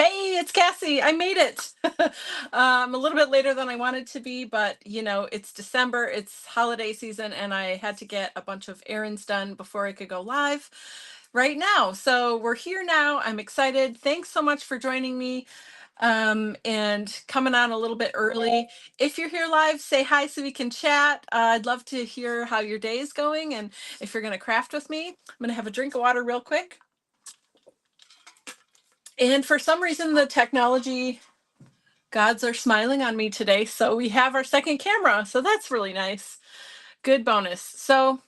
Hey, it's Cassie. I made it. A little bit later than I wanted to be, but it's December, it's holiday season, and I had to get a bunch of errands done before I could go live right now. So we're here now. I'm excited. Thanks so much for joining me and coming on a little bit early. If you're here live, say hi so we can chat. I'd love to hear how your day is going and if you're going to craft with me. I'm going to have a drink of water real quick. And for some reason, the technology gods are smiling on me today. So we have our second camera. So that's really nice. Good bonus. So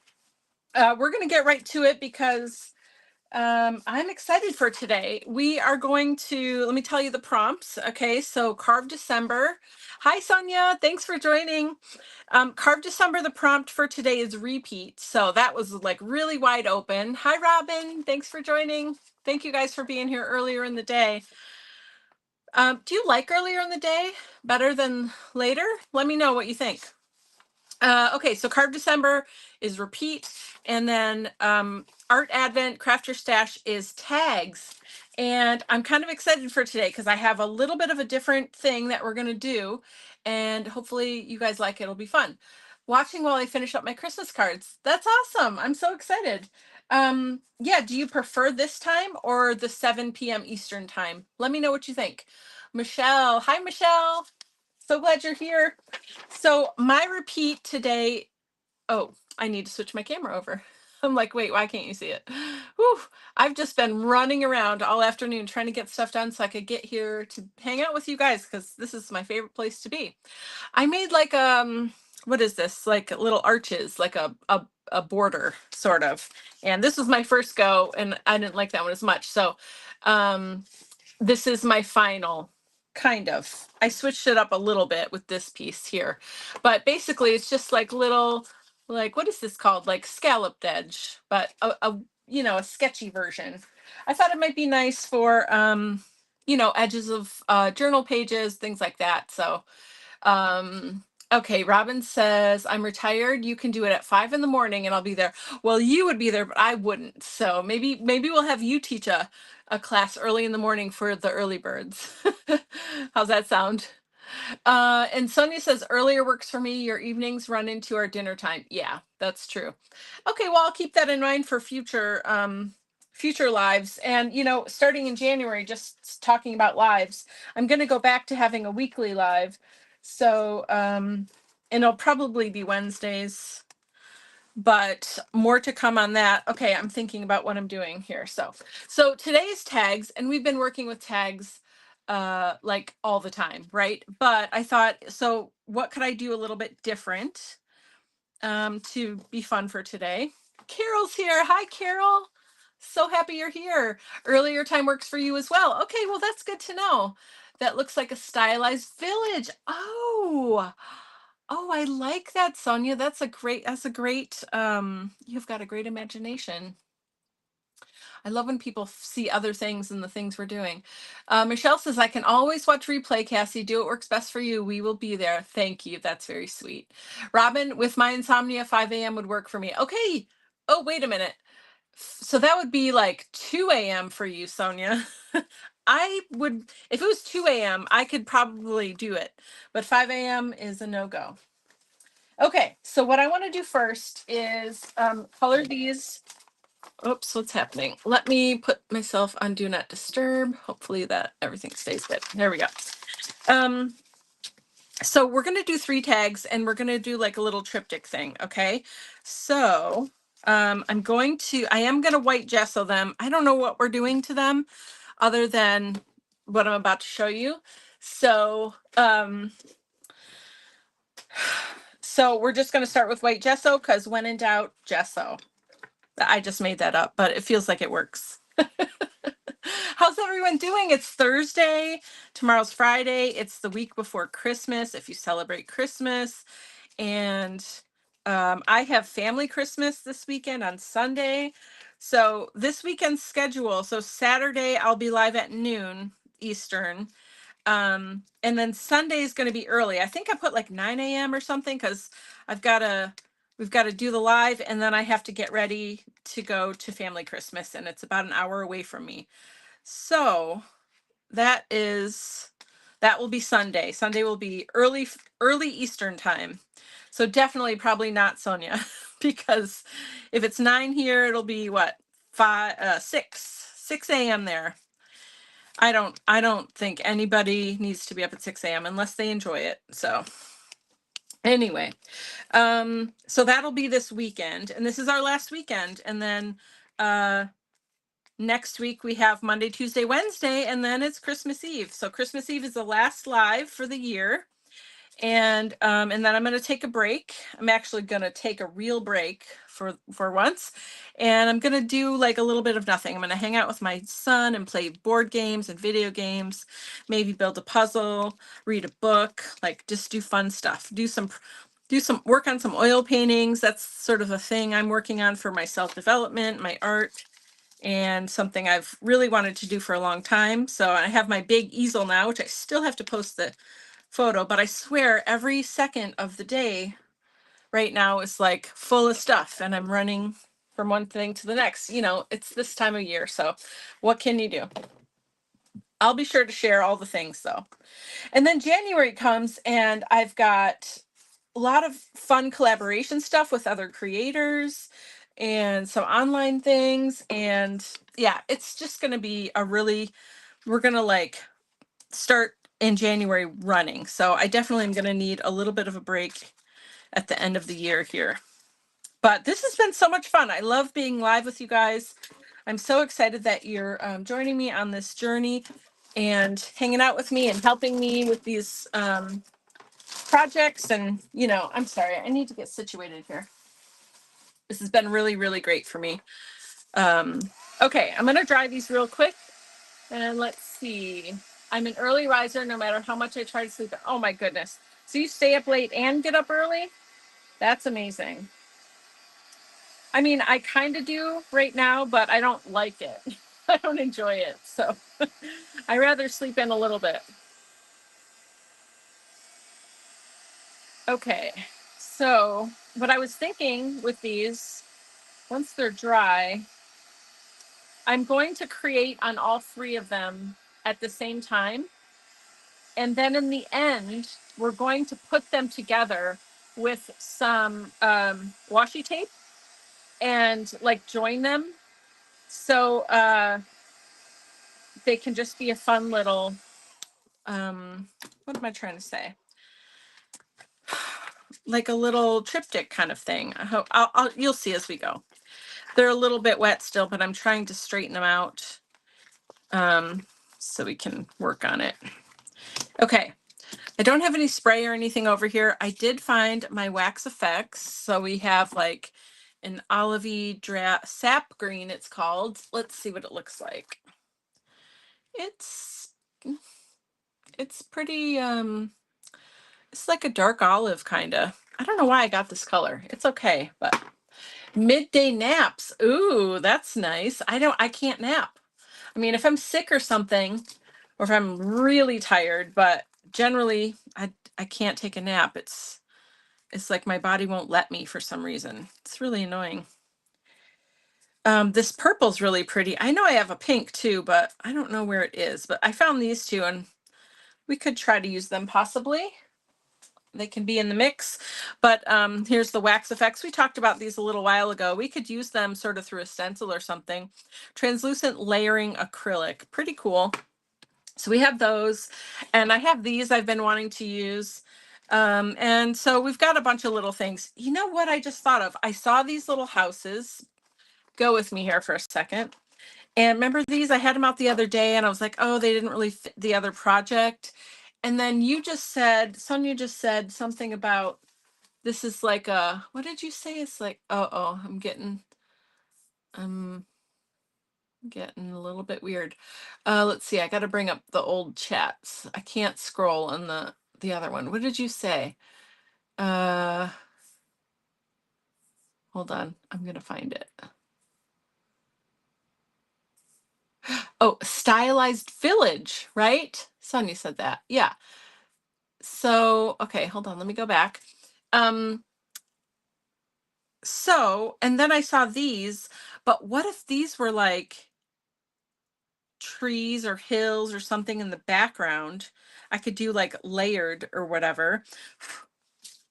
we're going to get right to it because I'm excited for today. We are going to, let me tell you the prompts. Okay. So Carve December. Hi, Sonia. Thanks for joining. Carve December, the prompt for today is repeat. So that was like really wide open. Hi, Robin. Thanks for joining. Thank you guys for being here earlier in the day. Do you like earlier in the day better than later? Let me know what you think. Okay, so Carve December is repeat, and then Art Advent, Craft Your Stash is tags. And I'm kind of excited for today because I have a little bit of a different thing that we're going to do, and hopefully you guys like it. It'll be fun. Watching while I finish up my Christmas cards. That's awesome. I'm so excited. Yeah, do you prefer this time or the 7 p.m. Eastern time? Let me know what you think. Michelle. Hi, Michelle. So glad you're here. So my repeat today, oh, I need to switch my camera over. I'm like, wait, why can't you see it? Whew, I've just been running around all afternoon trying to get stuff done so I could get here to hang out with you guys because this is my favorite place to be. I made like what is this? Like little arches, like a border sort of. And this was my first go and I didn't like that one as much. So um this is my final kind of. I switched it up a little bit with this piece here. But basically it's just like little, like what is this called? Like scalloped edge, but a sketchy version. I thought it might be nice for edges of journal pages, things like that. So okay, Robin says, I'm retired. You can do it at 5 in the morning and I'll be there. Well, you would be there, but I wouldn't. So maybe we'll have you teach a class early in the morning for the early birds. How's that sound? And Sonia says earlier works for me. Your evenings run into our dinner time. Yeah, that's true. Okay, well, I'll keep that in mind for future lives. And starting in January, just talking about lives, I'm going to go back to having a weekly live. So and it'll probably be Wednesdays, but more to come on that. Okay, I'm thinking about what I'm doing here. So today's tags, and we've been working with tags like all the time, right? But I thought, so what could I do a little bit different to be fun for today? Carol's here. Hi, Carol. So happy you're here. Earlier time works for you as well. Okay, well, that's good to know. That looks like a stylized village. Oh, I like that, Sonia. That's a great, you've got a great imagination. I love when people see other things in the things we're doing. Michelle says, I can always watch replay, Cassie. Do what works best for you. We will be there. Thank you. That's very sweet. Robin, with my insomnia, 5 a.m. would work for me. Okay. Oh, wait a minute. So that would be like 2 a.m. for you, Sonia. I would, if it was 2 a.m., I could probably do it, but 5 a.m. is a no-go. Okay, so what I want to do first is color these. Oops, what's happening? Let me put myself on Do Not Disturb. Hopefully that everything stays good. There we go. So we're going to do 3 tags and we're going to do like a little triptych thing. Okay. So I am going to white gesso them. I don't know what we're doing to them other than what I'm about to show you. So we're just going to start with white gesso because when in doubt, gesso. I just made that up, but it feels like it works. How's everyone doing? It's Thursday. Tomorrow's Friday. It's the week before Christmas if you celebrate Christmas. And I have family Christmas this weekend on Sunday. So this weekend's schedule. So Saturday, I'll be live at noon Eastern. And then Sunday is going to be early. I think I put like 9 a.m. or something because we've got to do the live and then I have to get ready to go to family Christmas and it's about an hour away from me. So that will be Sunday. Sunday will be early Eastern time. So definitely probably not Sonia because if it's 9 here, it'll be what? 6 a.m. there. I don't think anybody needs to be up at 6 a.m. unless they enjoy it. So anyway, so that'll be this weekend, and this is our last weekend, and then next week we have Monday, Tuesday, Wednesday, and then it's Christmas Eve. So Christmas Eve is the last live for the year. And then I'm going to take a break. I'm actually going to take a real break for once, and I'm going to do like a little bit of nothing. I'm going to hang out with my son and play board games and video games, maybe build a puzzle, read a book, like just do fun stuff. Do some work on some oil paintings. That's sort of a thing I'm working on for my self-development, my art, and something I've really wanted to do for a long time. So I have my big easel now, which I still have to post the photo, but I swear every second of the day right now is like full of stuff, and I'm running from one thing to the next. You know, it's this time of year, so what can you do? I'll be sure to share all the things though. And then January comes, and I've got a lot of fun collaboration stuff with other creators and some online things. And yeah, it's just going to be we're going to like start in January running. So I definitely am going to need a little bit of a break at the end of the year here. But this has been so much fun. I love being live with you guys. I'm so excited that you're joining me on this journey and hanging out with me and helping me with these projects. And, you know, I'm sorry, I need to get situated here. This has been really, really great for me. Okay, I'm going to dry these real quick. And let's see. I'm an early riser no matter how much I try to sleep. Oh my goodness. So you stay up late and get up early? That's amazing. I mean, I kind of do right now, but I don't like it. I don't enjoy it. So I rather sleep in a little bit. Okay. So what I was thinking with these, once they're dry, I'm going to create on all 3 of them at the same time. And then in the end, we're going to put them together with some washi tape and like join them. So they can just be a fun little, what am I trying to say? Like a little triptych kind of thing. I hope you'll see as we go. They're a little bit wet still, but I'm trying to straighten them out so we can work on it. Okay. I don't have any spray or anything over here. I did find my Wax Effects. So we have like an olivey sap green, it's called. Let's see what it looks like. It's pretty, it's like a dark olive kind of. I don't know why I got this color. It's okay, but midday naps. Ooh, that's nice. I can't nap. I mean, if I'm sick or something, or if I'm really tired, but generally I can't take a nap. It's like my body won't let me for some reason. It's really annoying. This purple's really pretty. I know I have a pink too, but I don't know where it is. But I found these 2, and we could try to use them possibly. They can be in the mix. But here's the Wax Effects. We talked about these a little while ago. We could use them sort of through a stencil or something. Translucent layering acrylic. Pretty cool. So we have those, and I have these I've been wanting to use. And so we've got a bunch of little things. You know what I just thought of? I saw these little houses. Go with me here for a second. And remember these? I had them out the other day, and I was like, oh, they didn't really fit the other project. And then Sonia just said something about this is like what did you say? It's like, I'm getting a little bit weird. Let's see. I got to bring up the old chats. I can't scroll on the other one. What did you say? Hold on. I'm going to find it. Oh, stylized village, right? Sonia said that. Yeah. So, okay, hold on. Let me go back. So, and then I saw these, but what if these were like trees or hills or something in the background. I could do like layered or whatever.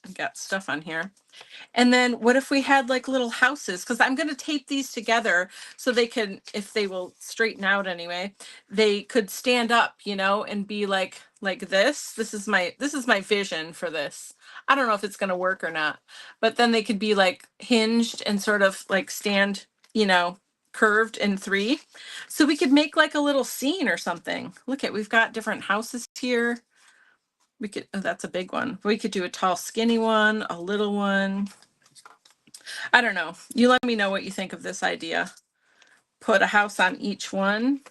I've got stuff on here. And then what if we had like little houses? Because I'm going to tape these together so they can, if they will straighten out anyway, they could stand up, you know, and be like this. This is my vision for this. I don't know if it's going to work or not, but then they could be like hinged and sort of like stand, you know, curved in three. So we could make like a little scene or something. Look at, we've got different houses here. We could, oh, that's a big one. We could do a tall, skinny one, a little one. I don't know. You let me know what you think of this idea. Put a house on each one.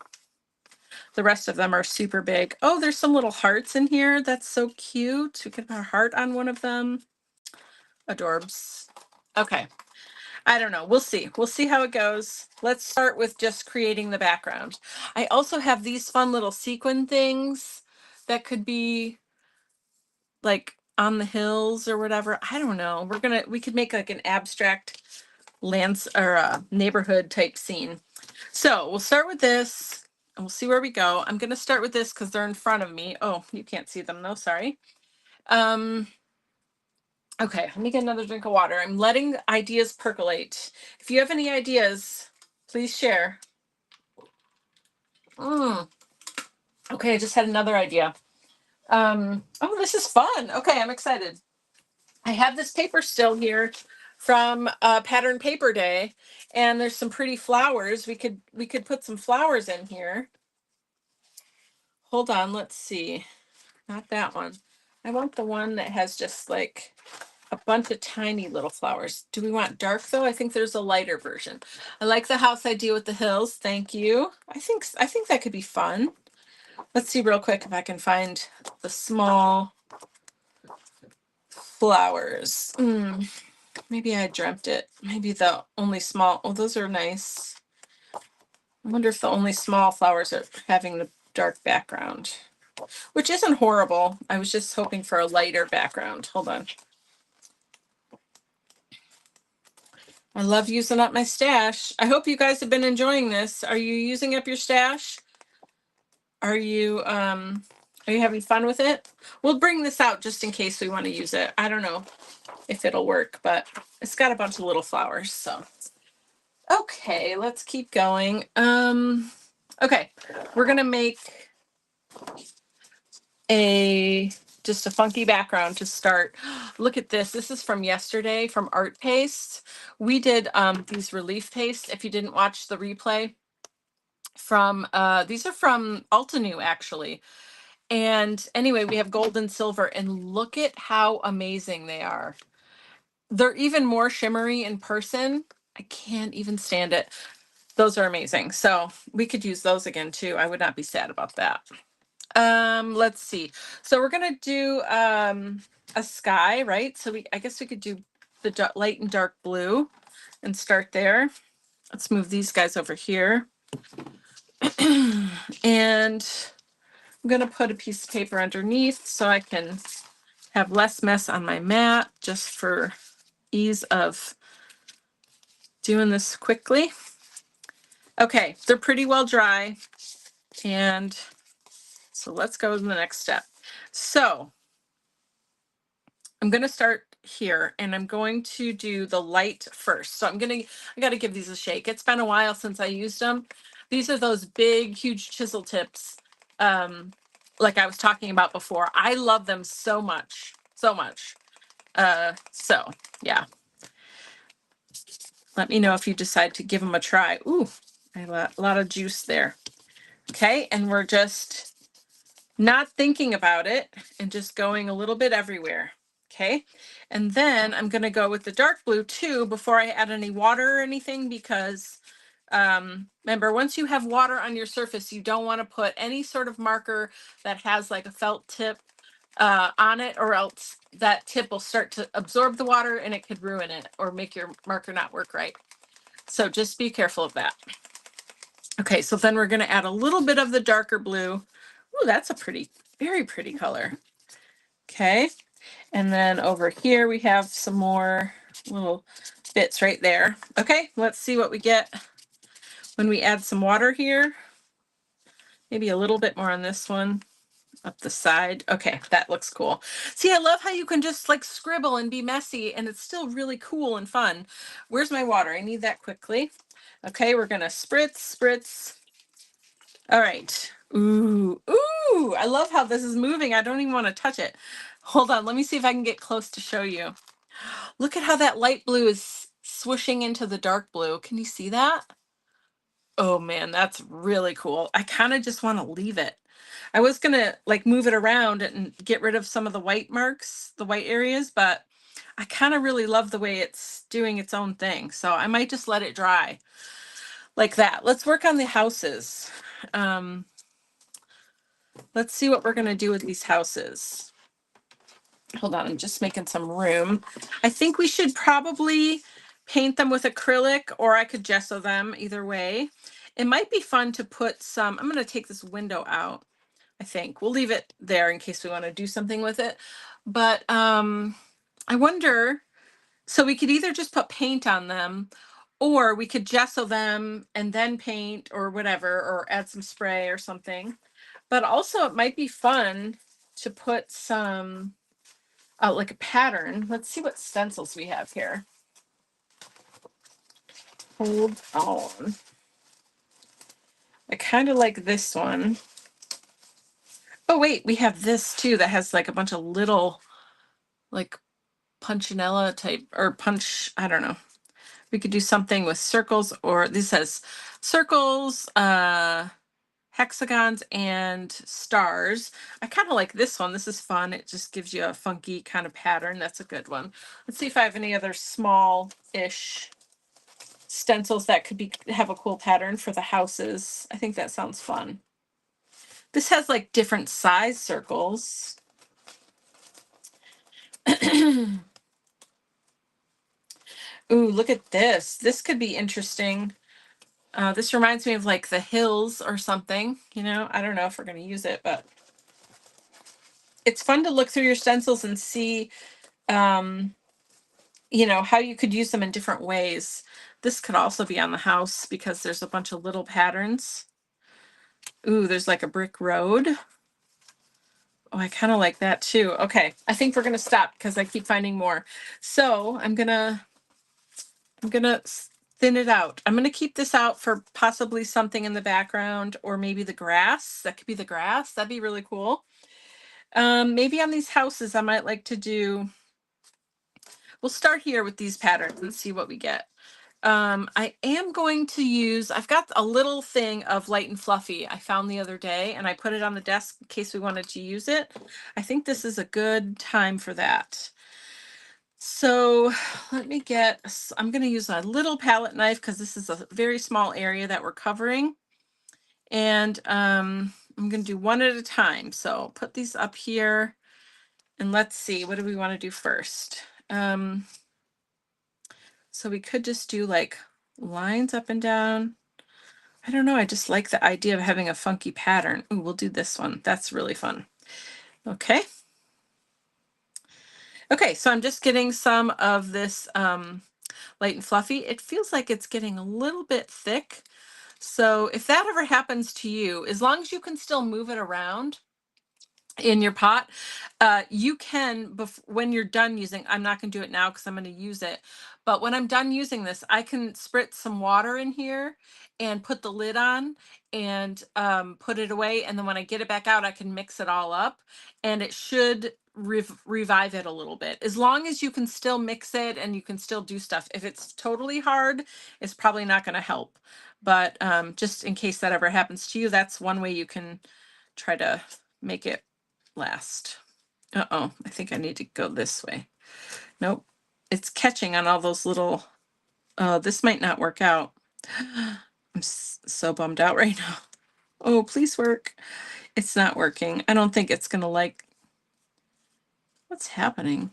The rest of them are super big. Oh, there's some little hearts in here. That's so cute. We could put a heart on one of them. Adorbs. Okay. I don't know. We'll see. We'll see how it goes. Let's start with just creating the background. I also have these fun little sequin things that could be like on the hills or whatever. I don't know. We could make like an abstract lands or a neighborhood type scene. So we'll start with this and we'll see where we go. I'm going to start with this because they're in front of me. Oh, you can't see them though. Sorry. Okay, let me get another drink of water. I'm letting ideas percolate. If you have any ideas, please share. Okay, I just had another idea. Oh, this is fun. Okay, I'm excited. I have this paper still here from Pattern Paper Day, and there's some pretty flowers. We could put some flowers in here. Hold on, let's see. Not that one. I want the one that has just like a bunch of tiny little flowers. Do we want dark though? I think there's a lighter version. I like the house idea with the hills. Thank you. I think that could be fun. Let's see real quick if I can find the small flowers. Maybe I dreamt it. Maybe the only small. Oh, those are nice. I wonder if the only small flowers are having the dark background, which isn't horrible. I was just hoping for a lighter background. Hold on. I love using up my stash. I hope you guys have been enjoying this. Are you using up your stash? Are you having fun with it? We'll bring this out just in case we want to use it. I don't know if it'll work, but it's got a bunch of little flowers, so. Okay, let's keep going. Okay, we're gonna make just a funky background to start. Look at this. This is from yesterday from Art Paste. We did these relief pastes. If you didn't watch the replay from these are from Altenew actually. And anyway, we have gold and silver, and look at how amazing they are. They're even more shimmery in person. I can't even stand it. Those are amazing. So we could use those again too. I would not be sad about that. Let's see. So we're gonna do a sky, right? So I guess we could do the light and dark blue and start there. Let's move these guys over here. And I'm gonna put a piece of paper underneath so I can have less mess on my mat, just for ease of doing this quickly. Okay, they're pretty well dry. And so let's go to the next step. So I'm going to start here and I'm going to do the light first. So I got to give these a shake. It's been a while since I used them. These are those big, huge chisel tips. Like I was talking about before. I love them so much, so much. So yeah. Let me know if you decide to give them a try. Ooh, a lot of juice there. Okay, and we're just not thinking about it and just going a little bit everywhere. Okay, and then I'm going to go with the dark blue too before I add any water or anything, because remember, once you have water on your surface, you don't want to put any sort of marker that has like a felt tip on it, or else that tip will start to absorb the water and it could ruin it or make your marker not work right. So just be careful of that. Okay, so then we're going to add a little bit of the darker blue. Ooh, that's a very pretty color. Okay, and then over here we have some more little bits right there. Okay, let's see what we get when we add some water here. Maybe a little bit more on this one. Up the side. Okay, that looks cool. See, I love how you can just like scribble and be messy and it's still really cool and fun. Where's my water? I need that quickly. Okay, we're gonna spritz, spritz. All right. Ooh, ooh, I love how this is moving. I don't even want to touch it. Hold on, let me see if I can get close to show you. Look at how that light blue is swooshing into the dark blue. Can you see that? Oh man, that's really cool. I kind of just want to leave it. I was gonna like move it around and get rid of some of the white marks, the white areas, but I kind of really love the way it's doing its own thing. So I might just let it dry like that. Let's work on the houses. Um, let's see what we're gonna do with these houses. Hold on, I'm just making some room. I think we should probably paint them with acrylic, or I could gesso them, either way. It might be fun to put some, I'm gonna take this window out. I think we'll leave it there in case we want to do something with it. But I wonder, so we could either just put paint on them or we could gesso them and then paint or whatever, or add some spray or something. But also it might be fun to put some, like a pattern. Let's see what stencils we have here. Hold on. I kind of like this one. Oh wait, we have this too that has like a bunch of little like punchinella type or punch, I don't know. We could do something with circles, or this says circles, hexagons, and stars. I kind of like this one. This is fun. It just gives you a funky kind of pattern. That's a good one. Let's see if I have any other small-ish stencils that could be have a cool pattern for the houses. I think that sounds fun. This has like different size circles. Ooh, look at this. This could be interesting. This reminds me of like the hills or something, you know, I don't know if we're going to use it, but it's fun to look through your stencils and see, you know, how you could use them in different ways. This could also be on the house because there's a bunch of little patterns. Ooh, there's like a brick road. Oh, I kind of like that too. Okay, I think we're going to stop because I keep finding more. So I'm gonna thin it out. I'm gonna keep this out for possibly something in the background, or maybe the grass. That could be the grass. That'd be really cool. Maybe on these houses, I might like to do. We'll start here with these patterns and see what we get. I am going to use. I've got a little thing of Light and Fluffy I found the other day, and I put it on the desk in case we wanted to use it. I think this is a good time for that. So let me get, I'm going to use a little palette knife because this is a very small area that we're covering. And I'm going to do one at a time. So put these up here and let's see, what do we want to do first? So we could just do like lines up and down. I don't know. I just like the idea of having a funky pattern. Ooh, we'll do this one. That's really fun. Okay. Okay, so I'm just getting some of this Light and Fluffy. It feels like it's getting a little bit thick. So if that ever happens to you, as long as you can still move it around in your pot, you can, when you're done using, I'm not going to do it now because I'm going to use it, but when I'm done using this, I can spritz some water in here and put the lid on and put it away. And then when I get it back out, I can mix it all up and it should revive it a little bit. As long as you can still mix it and you can still do stuff. If it's totally hard, it's probably not going to help. But just in case that ever happens to you, that's one way you can try to make it last. Uh-oh, I think I need to go this way. Nope, it's catching on all those little, this might not work out. I'm so bummed out right now. Oh, please work. It's not working. I don't think it's gonna like, what's happening?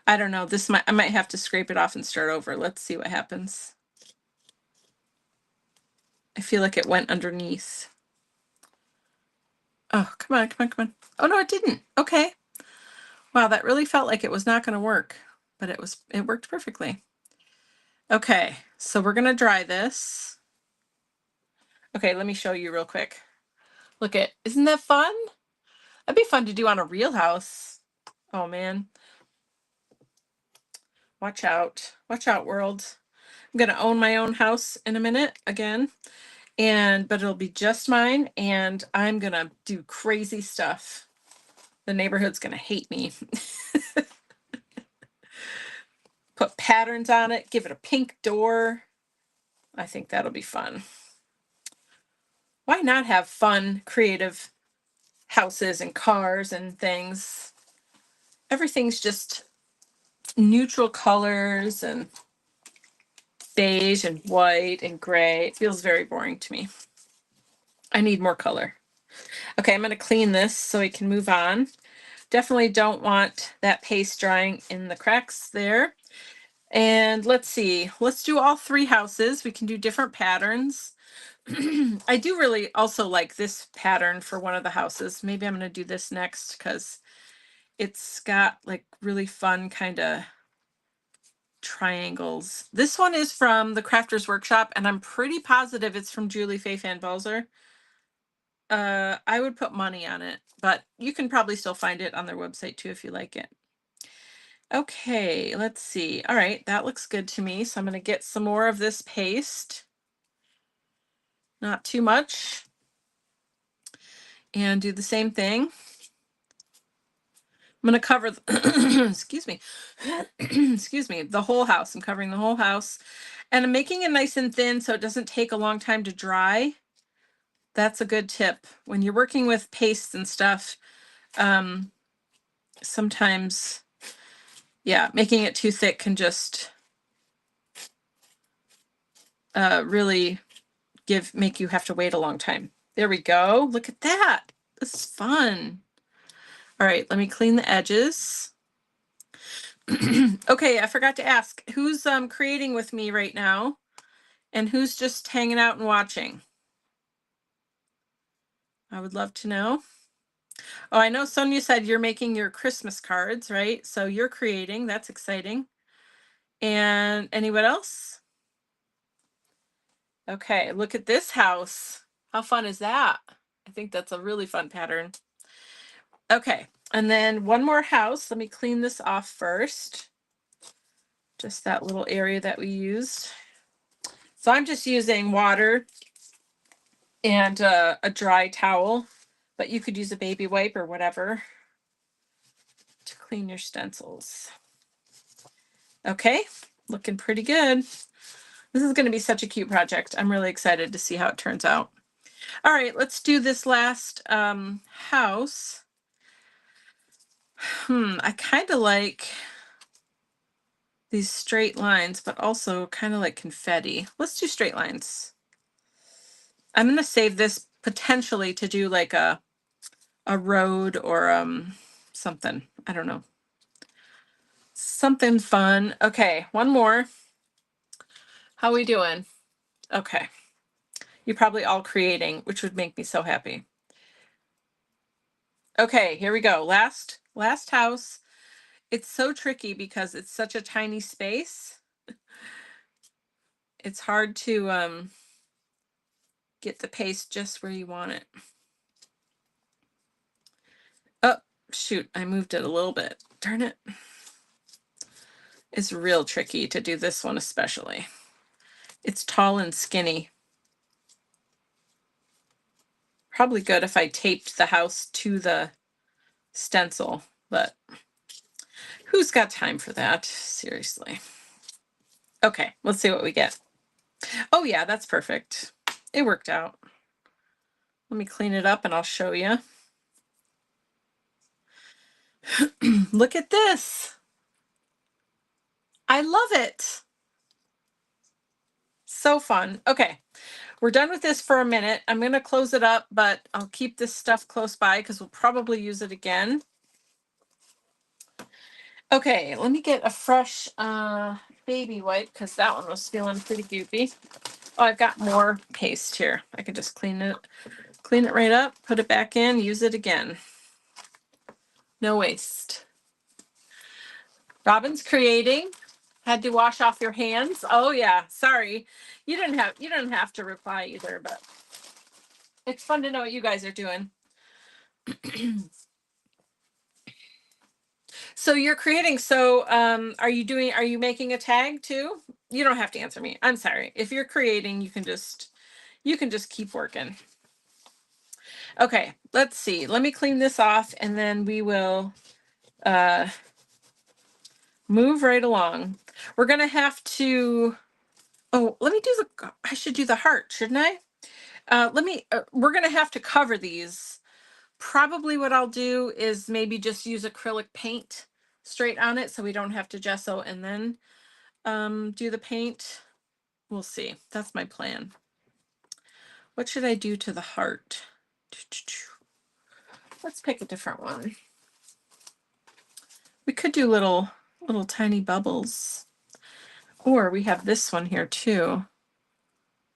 I don't know, I might have to scrape it off and start over. Let's see what happens. I feel like it went underneath. Oh, come on, come on, come on. Oh no, it didn't. Okay. Wow, that really felt like it was not going to work, but it worked perfectly. Okay, so we're going to dry this. Okay, let me show you real quick. Look at, isn't that fun? That'd be fun to do on a real house. Oh man. Watch out. Watch out, world. I'm gonna own my own house in a minute again. But it'll be just mine, and I'm gonna do crazy stuff. The neighborhood's gonna hate me. Put patterns on it, give it a pink door. I think that'll be fun. Why not have fun, creative houses and cars and things? Everything's just neutral colors and beige and white and gray. It feels very boring to me. I need more color. Okay, I'm going to clean this so we can move on. Definitely don't want that paste drying in the cracks there. And let's see, let's do all 3 houses. We can do different patterns. I do really also like this pattern for one of the houses. Maybe I'm going to do this next because it's got like really fun kind of triangles. This one is from the Crafters Workshop, and I'm pretty positive it's from Julie Faye Fan Balzer. I would put money on it, but you can probably still find it on their website too if you like it. Okay, let's see. All right, that looks good to me. So I'm going to get some more of this paste. Not too much. And do the same thing. I'm going to cover, excuse me, excuse me, the whole house. I'm covering the whole house. And I'm making it nice and thin so it doesn't take a long time to dry. That's a good tip. When you're working with pastes and stuff, sometimes, yeah, making it too thick can just really make you have to wait a long time. There we go. Look at that. This is fun. All right, let me clean the edges. Okay, I forgot to ask, who's creating with me right now? And who's just hanging out and watching? I would love to know. Oh, I know Sonia said you're making your Christmas cards, right? So you're creating. That's exciting. And anyone else? Okay, look at this house. How fun is that? I think that's a really fun pattern. Okay, and then one more house. Let me clean this off first. Just that little area that we used. So I'm just using water and a dry towel, but you could use a baby wipe or whatever to clean your stencils. Okay, looking pretty good. This is going to be such a cute project. I'm really excited to see how it turns out. All right, let's do this last house. I kind of like these straight lines, but also kind of like confetti. Let's do straight lines. I'm going to save this potentially to do like a road or something. I don't know. Something fun. Okay, one more. How we doing? Okay. You're probably all creating, which would make me so happy. Okay, here we go. Last house. It's so tricky because it's such a tiny space. It's hard to get the paste just where you want it. Oh, shoot, I moved it a little bit. Darn it. It's real tricky to do this one especially. It's tall and skinny. Probably good if I taped the house to the stencil, but who's got time for that? Seriously. Okay, let's see what we get. Oh yeah, that's perfect. It worked out. Let me clean it up and I'll show you. Look at this. I love it. So fun. Okay, we're done with this for a minute. I'm going to close it up, but I'll keep this stuff close by because we'll probably use it again. Okay, let me get a fresh baby wipe because that one was feeling pretty goopy. Oh, I've got more paste here. I can just clean it right up, put it back in, use it again. No waste. Robin's creating. Had to wash off your hands. Oh yeah, sorry. You didn't have to reply either, but It's fun to know what you guys are doing. So you're creating, are you making a tag too? You don't have to answer me. I'm sorry. If you're creating, you can just keep working. Okay, let's see. Let me clean this off and then we will move right along. We're gonna have to, oh, I should do the heart, shouldn't I? We're gonna have to cover these. Probably what I'll do is maybe just use acrylic paint straight on it so we don't have to gesso and then do the paint. We'll see. That's my plan. What should I do to the heart? Let's pick a different one. We could do little tiny bubbles. Or we have this one here too.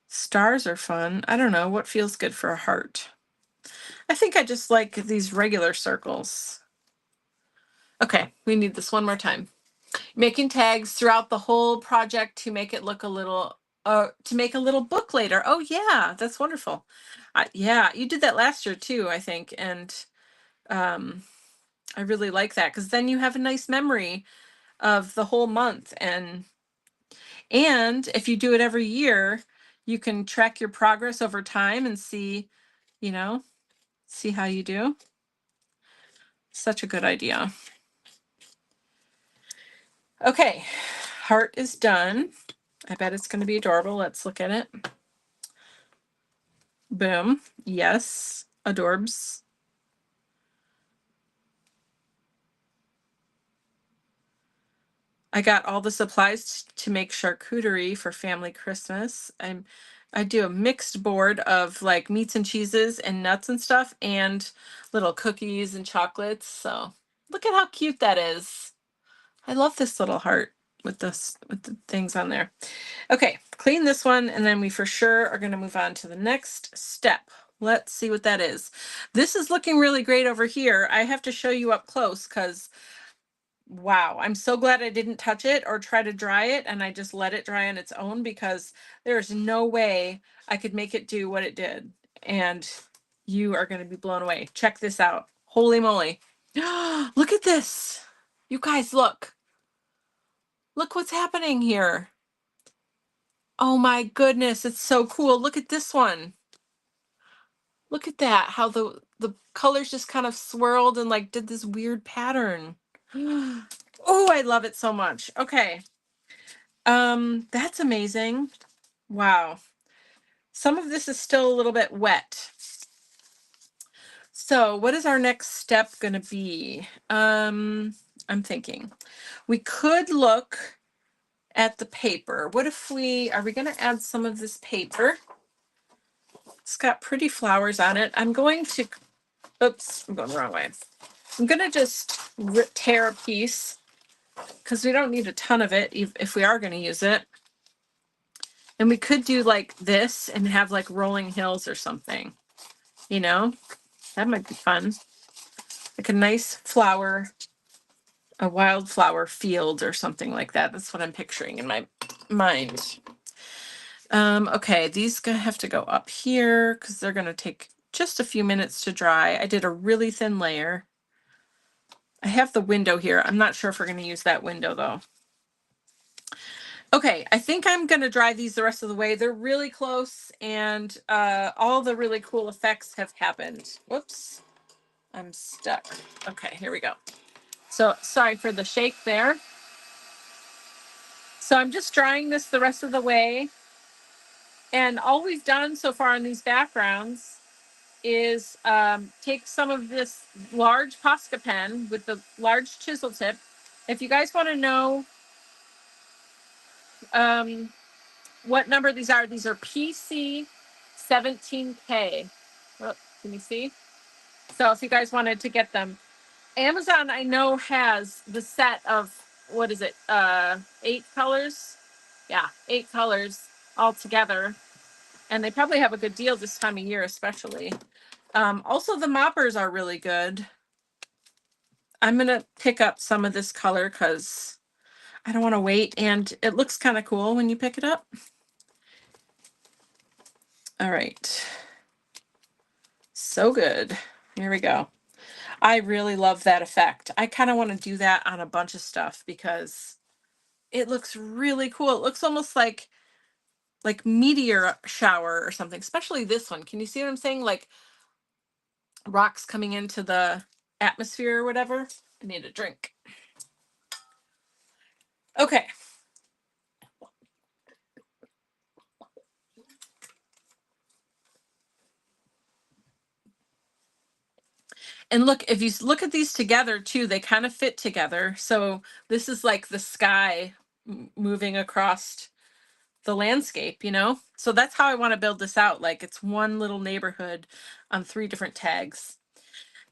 Stars are fun. I don't know what feels good for a heart. I think I just like these regular circles. Okay, we need this one more time. Making tags throughout the whole project to make it look a little, to make a little book later. Oh yeah, that's wonderful. Yeah, you did that last year too, I think. And I really like that because then you have a nice memory of the whole month. And if you do it every year, you can track your progress over time and see, see how you do. Such a good idea. Okay, heart is done. I bet it's going to be adorable. Let's look at it. Boom. Yes, adorbs. I got all the supplies to make charcuterie for family Christmas. I do a mixed board of like meats and cheeses and nuts and stuff and little cookies and chocolates. So look at how cute that is. I love this little heart with the things on there. Okay, clean this one and then we for sure are going to move on to the next step. Let's see what that is. This is looking really great over here. I have to show you up close because wow, I'm so glad I didn't touch it or try to dry it and I just let it dry on its own because there's no way I could make it do what it did. And you are going to be blown away. Check this out. Holy moly. Look at this. You guys, look. Look what's happening here. Oh my goodness, it's so cool. Look at this one. Look at that, how the colors just kind of swirled and like did this weird pattern. Oh, I love it so much. Okay. That's amazing. Wow. Some of this is still a little bit wet. So what is our next step going to be? I'm thinking we could look at the paper. What if are we going to add some of this paper? It's got pretty flowers on it. I'm going to, oops, I'm going the wrong way. I'm going to just tear a piece because we don't need a ton of it if we are going to use it. And we could do like this and have like rolling hills or something, that might be fun. Like a nice flower, a wildflower field or something like that. That's what I'm picturing in my mind. Okay, these have to go up here because they're going to take just a few minutes to dry. I did a really thin layer. I have the window here. I'm not sure if we're going to use that window though. Okay, I think I'm going to dry these the rest of the way. They're really close and all the really cool effects have happened. Whoops, I'm stuck. Okay, here we go. So sorry for the shake there. So I'm just drying this the rest of the way. And all we've done so far in these backgrounds is take some of this large Posca pen with the large chisel tip. If you guys want to know what number these are PC 17K. Oh, can you see? So if you guys wanted to get them, Amazon I know has the set of, what is it, 8 colors? Yeah, 8 colors all together. And they probably have a good deal this time of year, especially. Also, the moppers are really good. I'm going to pick up some of this color because I don't want to wait. And it looks kind of cool when you pick it up. All right. so good. Here we go. I really love that effect. I kind of want to do that on a bunch of stuff because it looks really cool. It looks almost like meteor shower or something, especially this one. Can you see what I'm saying? Like rocks coming into the atmosphere or whatever. I need a drink. Okay. And look, if you look at these together too, they kind of fit together. So this is like the sky moving across the landscape, you know? So that's how I want to build this out. Like it's one little neighborhood on 3 different tags.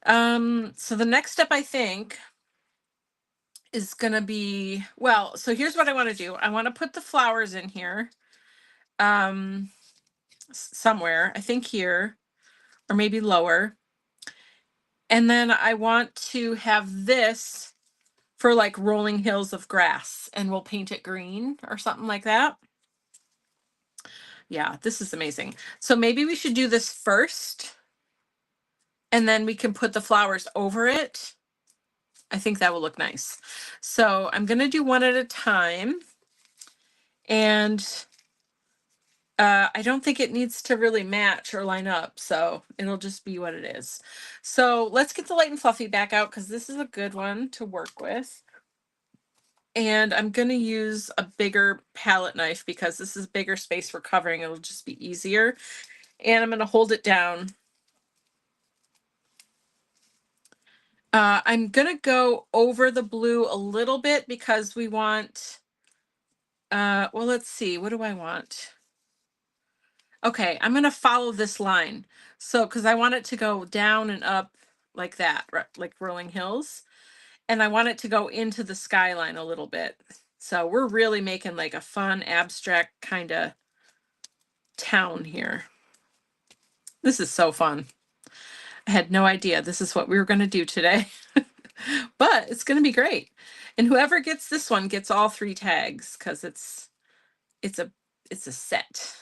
So the next step I think is gonna be, well, so here's what I want to do. I want to put the flowers in here. Somewhere, I think here, or maybe lower. And then I want to have this for like rolling hills of grass, and we'll paint it green or something like that. Yeah, this is amazing. So maybe we should do this first and then we can put the flowers over it. I think that will look nice. So I'm going to do one at a time. And I don't think it needs to really match or line up. So it'll just be what it is. So let's get the light and fluffy back out because this is a good one to work with. And I'm going to use a bigger palette knife because this is bigger space for covering. It'll just be easier. And I'm going to hold it down. I'm going to go over the blue a little bit because we want, well, let's see. What do I want? Okay, I'm going to follow this line. So, because I want it to go down and up like that, like rolling hills. And I want it to go into the skyline a little bit. So we're really making like a fun, abstract kind of town here. This is so fun. I had no idea this is what we were going to do today, but it's going to be great. And whoever gets this one gets all 3 tags because it's a set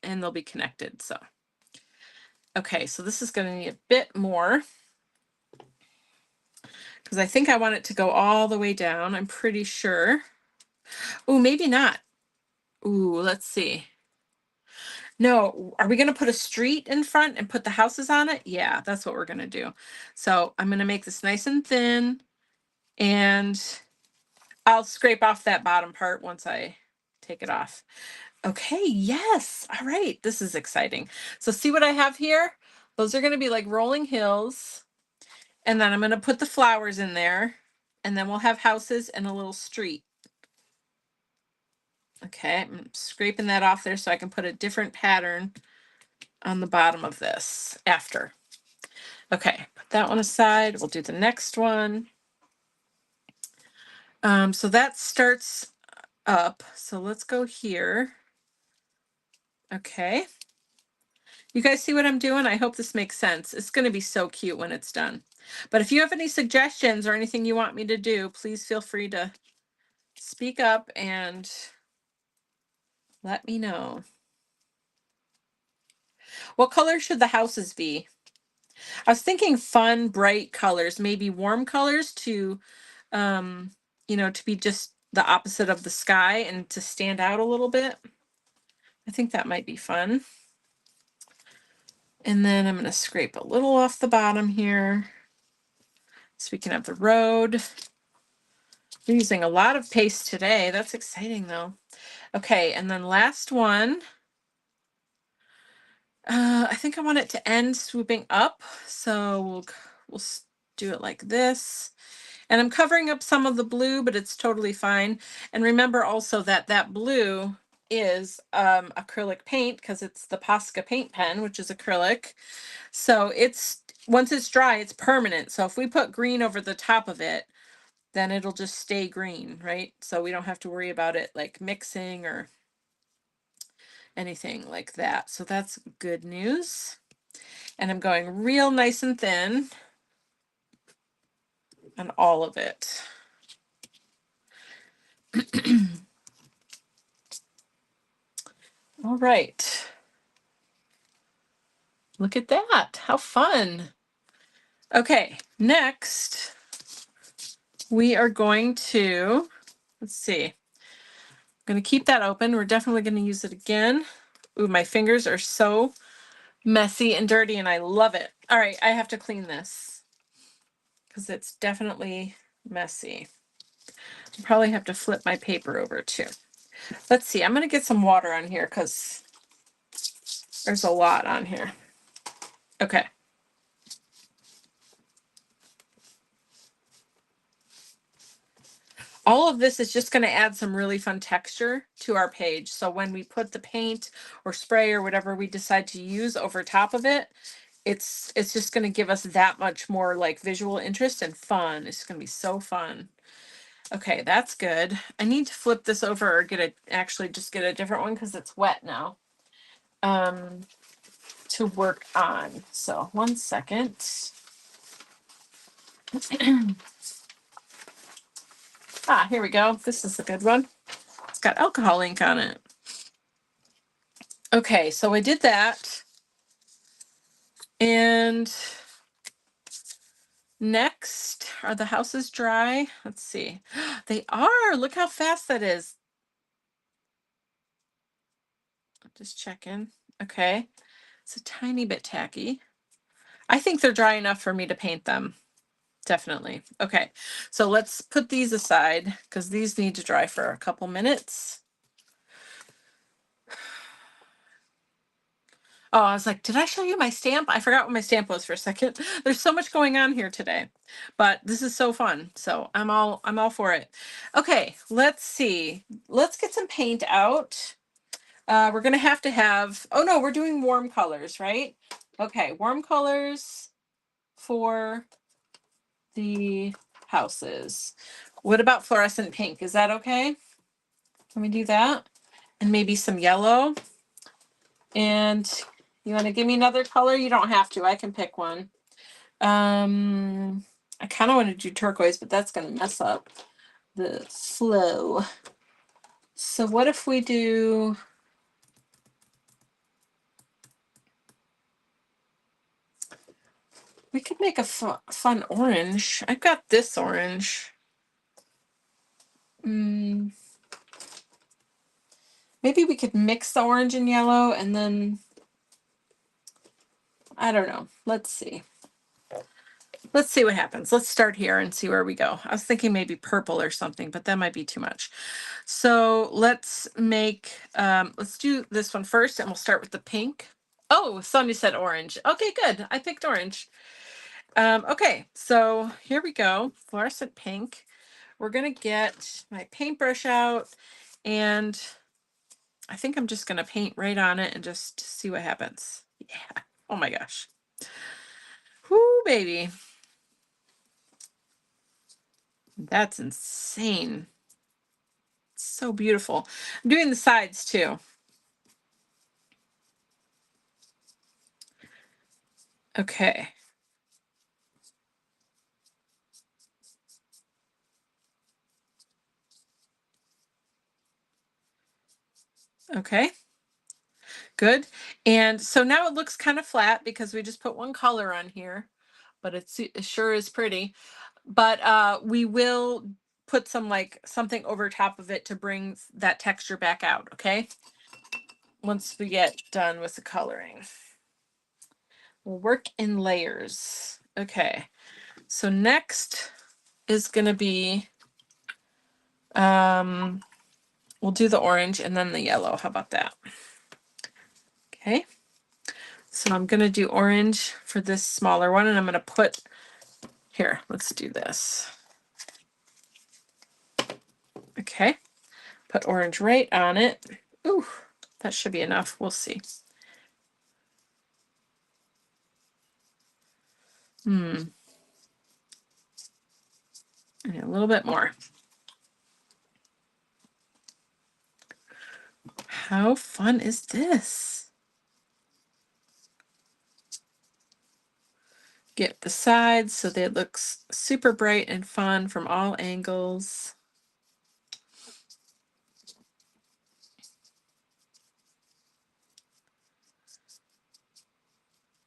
and they'll be connected. So, okay, so this is going to need a bit more because I think I want it to go all the way down. I'm pretty sure. Oh, maybe not. Ooh, let's see. No, are we going to put a street in front and put the houses on it? Yeah, that's what we're going to do. So I'm going to make this nice and thin, and I'll scrape off that bottom part once I take it off. Okay, yes. All right, this is exciting. So see what I have here? Those are going to be like rolling hills. And then I'm going to put the flowers in there, and then we'll have houses and a little street. Okay, I'm scraping that off there so I can put a different pattern on the bottom of this after. Okay, put that one aside. We'll do the next one. So that starts up. So let's go here. Okay. You guys see what I'm doing? I hope this makes sense. It's going to be so cute when it's done. But if you have any suggestions or anything you want me to do, please feel free to speak up and let me know. What color should the houses be? I was thinking fun, bright colors, maybe warm colors to, to be just the opposite of the sky and to stand out a little bit. I think that might be fun. And then I'm going to scrape a little off the bottom here so we can have the road. We're using a lot of paste today. That's exciting though. Okay, and then last one. I think I want it to end swooping up. So we'll do it like this. And I'm covering up some of the blue, but it's totally fine. And remember also that that blue is acrylic paint because it's the Posca paint pen, which is acrylic. So once it's dry, it's permanent. So if we put green over the top of it, then it'll just stay green, right? So we don't have to worry about it like mixing or anything like that. So that's good news. And I'm going real nice and thin on all of it. All right. Look at that. How fun. Okay, next we are going to, let's see. I'm going to keep that open. We're definitely going to use it again. Ooh, my fingers are so messy and dirty and I love it. All right, I have to clean this because it's definitely messy. I probably have to flip my paper over too. Let's see, I'm going to get some water on here because there's a lot on here. Okay. All of this is just going to add some really fun texture to our page. So when we put the paint or spray or whatever we decide to use over top of it, it's just going to give us that much more like visual interest and fun. It's going to be so fun. Okay, that's good. I need to flip this over or actually just get a different one because it's wet now to work on. So 1 second. Here we go. This is a good one. It's got alcohol ink on it. Okay, so I did that. And next, are the houses dry? Let's see. They are. Look how fast that is. Just checking. Okay. It's a tiny bit tacky. I think they're dry enough for me to paint them. Definitely. Okay. So let's put these aside because these need to dry for a couple minutes. Oh, I was like, did I show you my stamp? I forgot what my stamp was for a second. There's so much going on here today, but this is so fun. So I'm all for it. Okay, let's see. Let's get some paint out. We're gonna have to have, oh no, we're doing warm colors, right? Okay, warm colors for the houses. What about fluorescent pink? Is that okay? Can we do that? And maybe some yellow. And you want to give me another color? You don't have to. I can pick one. I kind of want to do turquoise, but that's going to mess up the flow. So what if we do... We could make a fun orange. I've got this orange. Maybe we could mix the orange and yellow and then... I don't know. Let's see. Let's see what happens. Let's start here and see where we go. I was thinking maybe purple or something, but that might be too much. So let's make, let's do this one first and we'll start with the pink. Oh, Sonia said orange. Okay, good. I picked orange. Okay, so here we go. Fluorescent pink. We're going to get my paintbrush out and I think I'm just going to paint right on it and just see what happens. Yeah. Oh my gosh. Whoo, baby. That's insane. So beautiful. I'm doing the sides too. Okay. Okay. Good. And so now it looks kind of flat because we just put one color on here, but it sure is pretty. But we will put something over top of it to bring that texture back out, okay? Once we get done with the coloring. We'll work in layers. Okay. So next is going to be, we'll do the orange and then the yellow. How about that? Okay. So I'm going to do orange for this smaller one and I'm going to put, here, let's do this. Okay. Put orange right on it. Ooh, that should be enough. We'll see. And a little bit more. How fun is this? Get the sides so that it looks super bright and fun from all angles.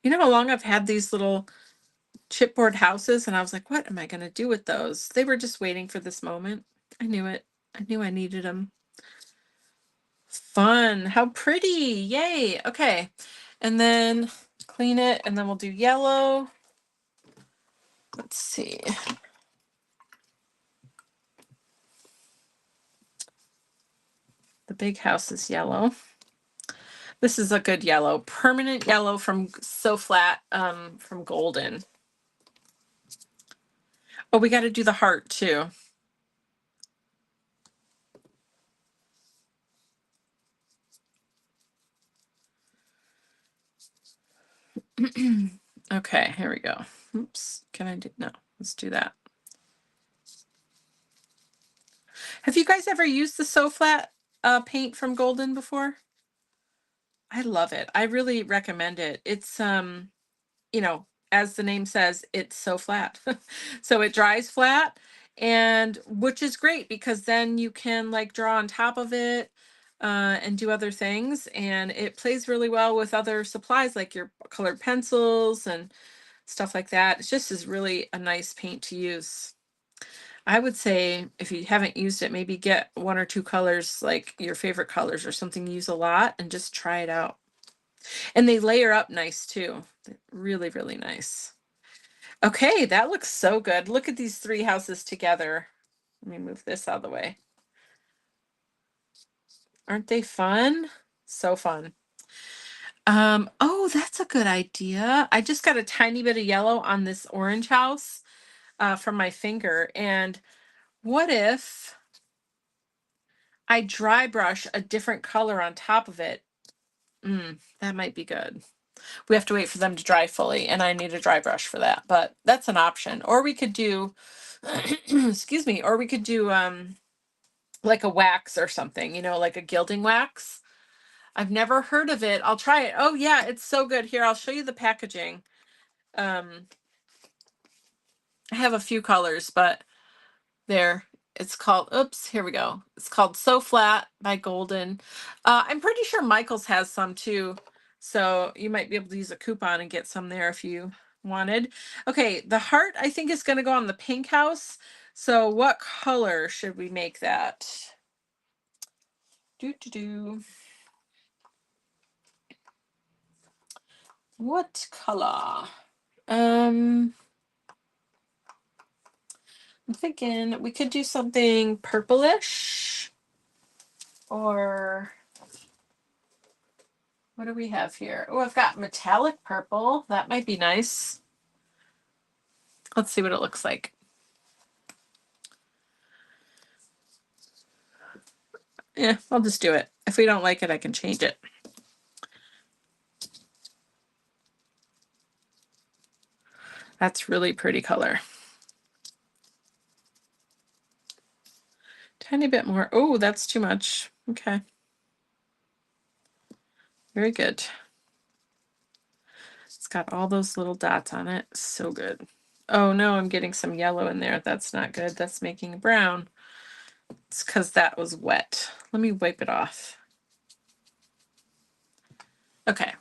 You know how long I've had these little chipboard houses, and I was like, what am I going to do with those? They were just waiting for this moment. I knew it. I knew I needed them. Fun. How pretty. Yay. Okay. And then clean it, and then we'll do yellow. Let's see. The big house is yellow. This is a good yellow, permanent yellow from So Flat, from Golden. Oh, we got to do the heart too. Okay, here we go. Oops, can I do, no, let's do that. Have you guys ever used the So Flat paint from Golden before? I love it. I really recommend it. It's, you know, as the name says, it's so flat. So it dries flat, and which is great because then you can like draw on top of it and do other things. And it plays really well with other supplies like your colored pencils and stuff like that. It just is really a nice paint to use. I would say if you haven't used it, maybe get one or two colors, like your favorite colors or something you use a lot, and just try it out. And they layer up nice too. Really, really nice. Okay, that looks so good. Look at these three houses together. Let me move this out of the way. Aren't they fun? So fun. Oh, that's a good idea. I just got a tiny bit of yellow on this orange house from my finger. And what if I dry brush a different color on top of it? That might be good. We have to wait for them to dry fully, and I need a dry brush for that, but that's an option. Or we could do, excuse me, or we could do like a wax or something, you know, like a gilding wax. I've never heard of it. I'll try it. Oh yeah, it's so good. Here, I'll show you the packaging. I have a few colors, but there. It's called, oops, here we go. It's called So Flat by Golden. I'm pretty sure Michael's has some too. So you might be able to use a coupon and get some there if you wanted. Okay, the heart I think is going to go on the pink house. So what color should we make that? Do do do. What color? I'm thinking we could do something purplish, or what do we have here? Oh, I've got metallic purple. That might be nice. Let's see what it looks like. Yeah, I'll just do it. If we don't like it, I can change it. That's really pretty color. Tiny bit more. Oh, that's too much. Okay. Very good. It's got all those little dots on it. So good. Oh no, I'm getting some yellow in there. That's not good. That's making brown. It's because that was wet. Let me wipe it off. Okay.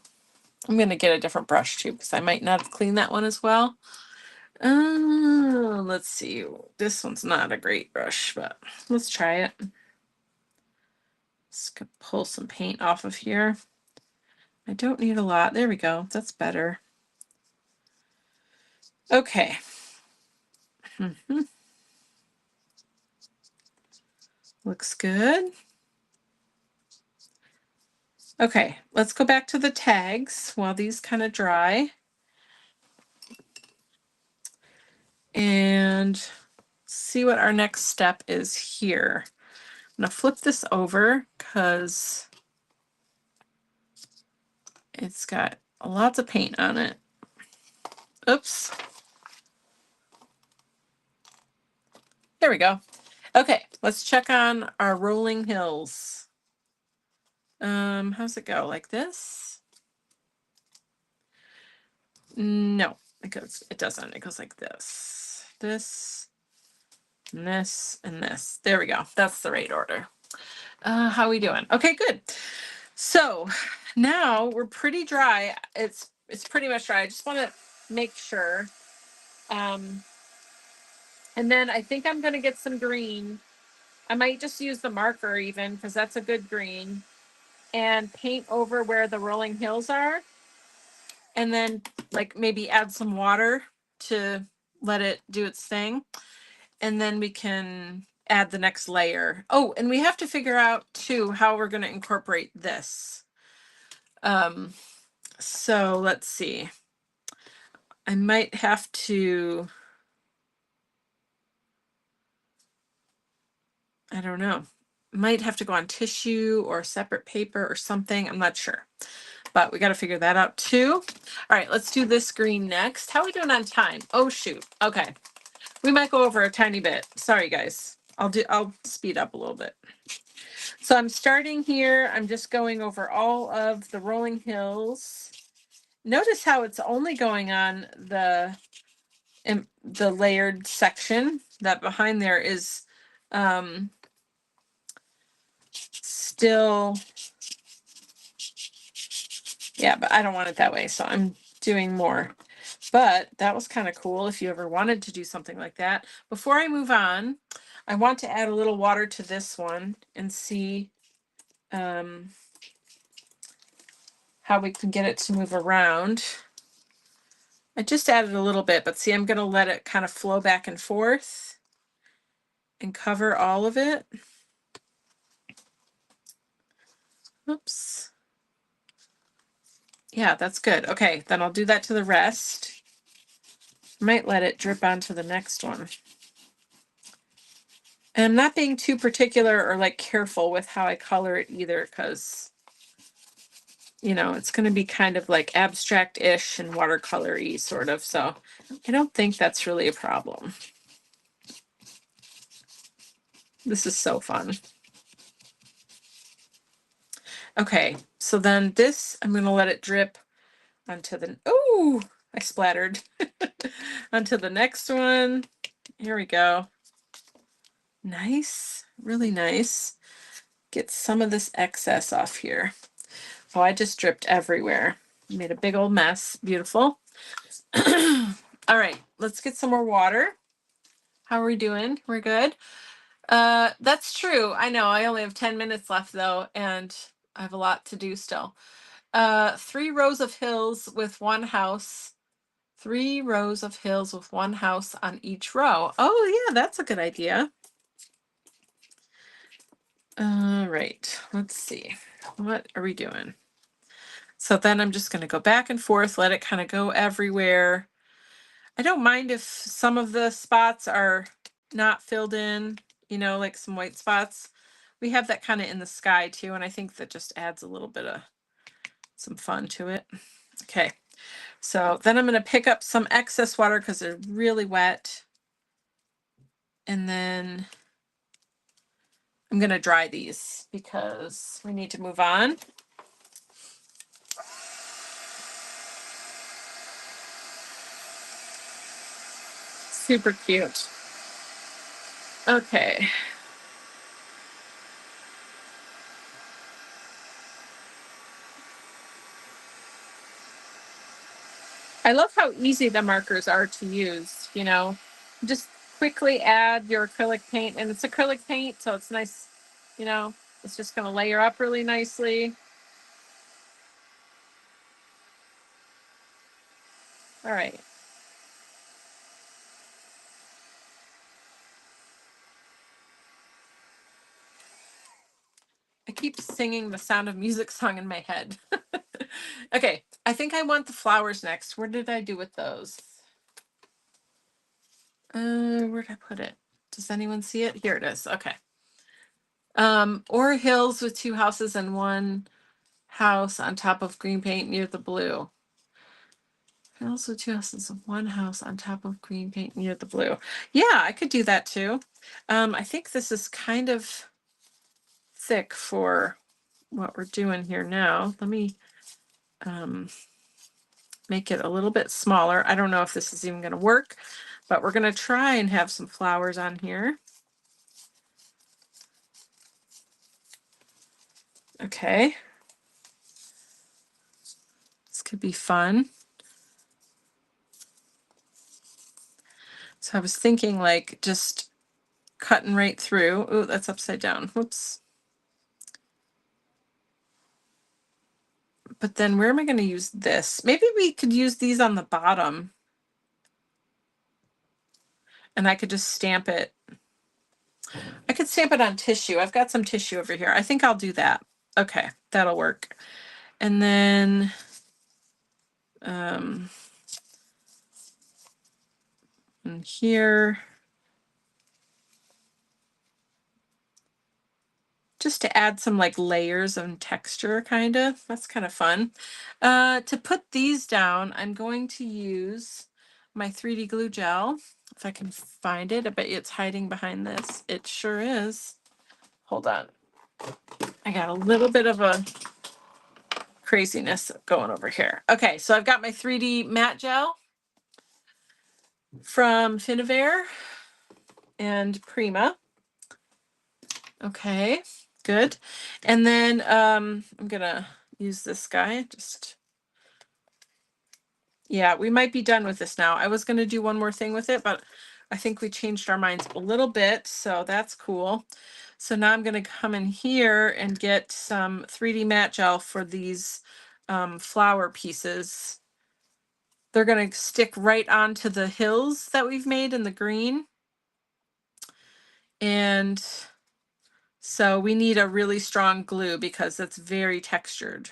I'm going to get a different brush too because I might not have cleaned that one as well. Let's see. This one's not a great brush, but let's try it. Just gonna pull some paint off of here. I don't need a lot. There we go. That's better. Okay. Looks good. Okay, let's go back to the tags while these kind of dry. And see what our next step is here. I'm gonna flip this over because it's got lots of paint on it. Oops. There we go. Okay, let's check on our rolling hills. How's it go? Like this? No, it doesn't. It goes like this. This, and this, and this. There we go. That's the right order. How are we doing? Okay, good. So now we're pretty dry. it's pretty much dry. I just want to make sure. And then I think I'm going to get some green. I might just use the marker even because that's a good green, and paint over where the rolling hills are. And then like maybe add some water to let it do its thing. And then we can add the next layer. Oh, and we have to figure out too how we're going to incorporate this. So let's see. I might have to, I don't know, might have to go on tissue or separate paper or something. I'm not sure, but we got to figure that out too. All right, let's do this green next. How are we doing on time? Oh, shoot. Okay. We might go over a tiny bit. Sorry, guys. I'll speed up a little bit. So I'm starting here. I'm just going over all of the rolling hills. Notice how it's only going on the layered section. That behind there is still, yeah, but I don't want it that way, so I'm doing more. But that was kind of cool if you ever wanted to do something like that. Before I move on, I want to add a little water to this one and see how we can get it to move around. I just added a little bit, but see, I'm going to let it kind of flow back and forth and cover all of it. Oops. Yeah, that's good. Okay, then I'll do that to the rest. Might let it drip onto the next one. And I'm not being too particular or like careful with how I color it either, because you know, it's going to be kind of like abstract-ish and watercolor-y sort of. So I don't think that's really a problem. This is so fun. Okay, so then this, I'm going to let it drip onto the, oh, I splattered. Onto the next one. Here we go. Nice, really nice. Get some of this excess off here. Oh, I just dripped everywhere. Made a big old mess. Beautiful. All right, let's get some more water. How are we doing? We're good. That's true. I know. I only have 10 minutes left though, and I have a lot to do still. 3 rows of hills with one house. 3 rows of hills with one house on each row. Oh yeah, that's a good idea. All right, let's see. What are we doing? So then I'm just going to go back and forth, let it kind of go everywhere. I don't mind if some of the spots are not filled in, you know, like some white spots. We have that kind of in the sky too, and I think that just adds a little bit of some fun to it. Okay, so then I'm going to pick up some excess water because they're really wet. And then I'm going to dry these because we need to move on. Super cute. Okay. I love how easy the markers are to use, you know. Just quickly add your acrylic paint, and it's acrylic paint, so it's nice, you know, it's just going to layer up really nicely. All right. I keep singing the Sound of Music song in my head. Okay, I think I want the flowers next. Where did I do with those? Where'd I put it? Does anyone see it? Here it is. Okay. Or hills with 2 houses and 1 house on top of green paint near the blue. Hills with 2 houses and 1 house on top of green paint near the blue. Yeah, I could do that too. I think this is kind of thick for what we're doing here now. Let me make it a little bit smaller. I don't know if this is even going to work, but we're going to try and have some flowers on here. Okay. This could be fun. So I was thinking like just cutting right through. Oh, that's upside down. Whoops. But then where am I going to use this? Maybe we could use these on the bottom. And I could just stamp it. I could stamp it on tissue. I've got some tissue over here. I think I'll do that. Okay, that'll work. And then and here, just to add some like layers of texture, kind of. That's kind of fun. To put these down, I'm going to use my 3D glue gel. If I can find it, I bet you it's hiding behind this. It sure is. Hold on. I got a little bit of a craziness going over here. Okay, so I've got my 3D matte gel from Finavere and Prima. Okay, good. And then I'm gonna use this guy. Yeah, we might be done with this now. I was gonna do one more thing with it, but I think we changed our minds a little bit, so that's cool. So now I'm gonna come in here and get some 3D matte gel for these flower pieces. They're gonna stick right onto the hills that we've made in the green. And so we need a really strong glue because it's very textured.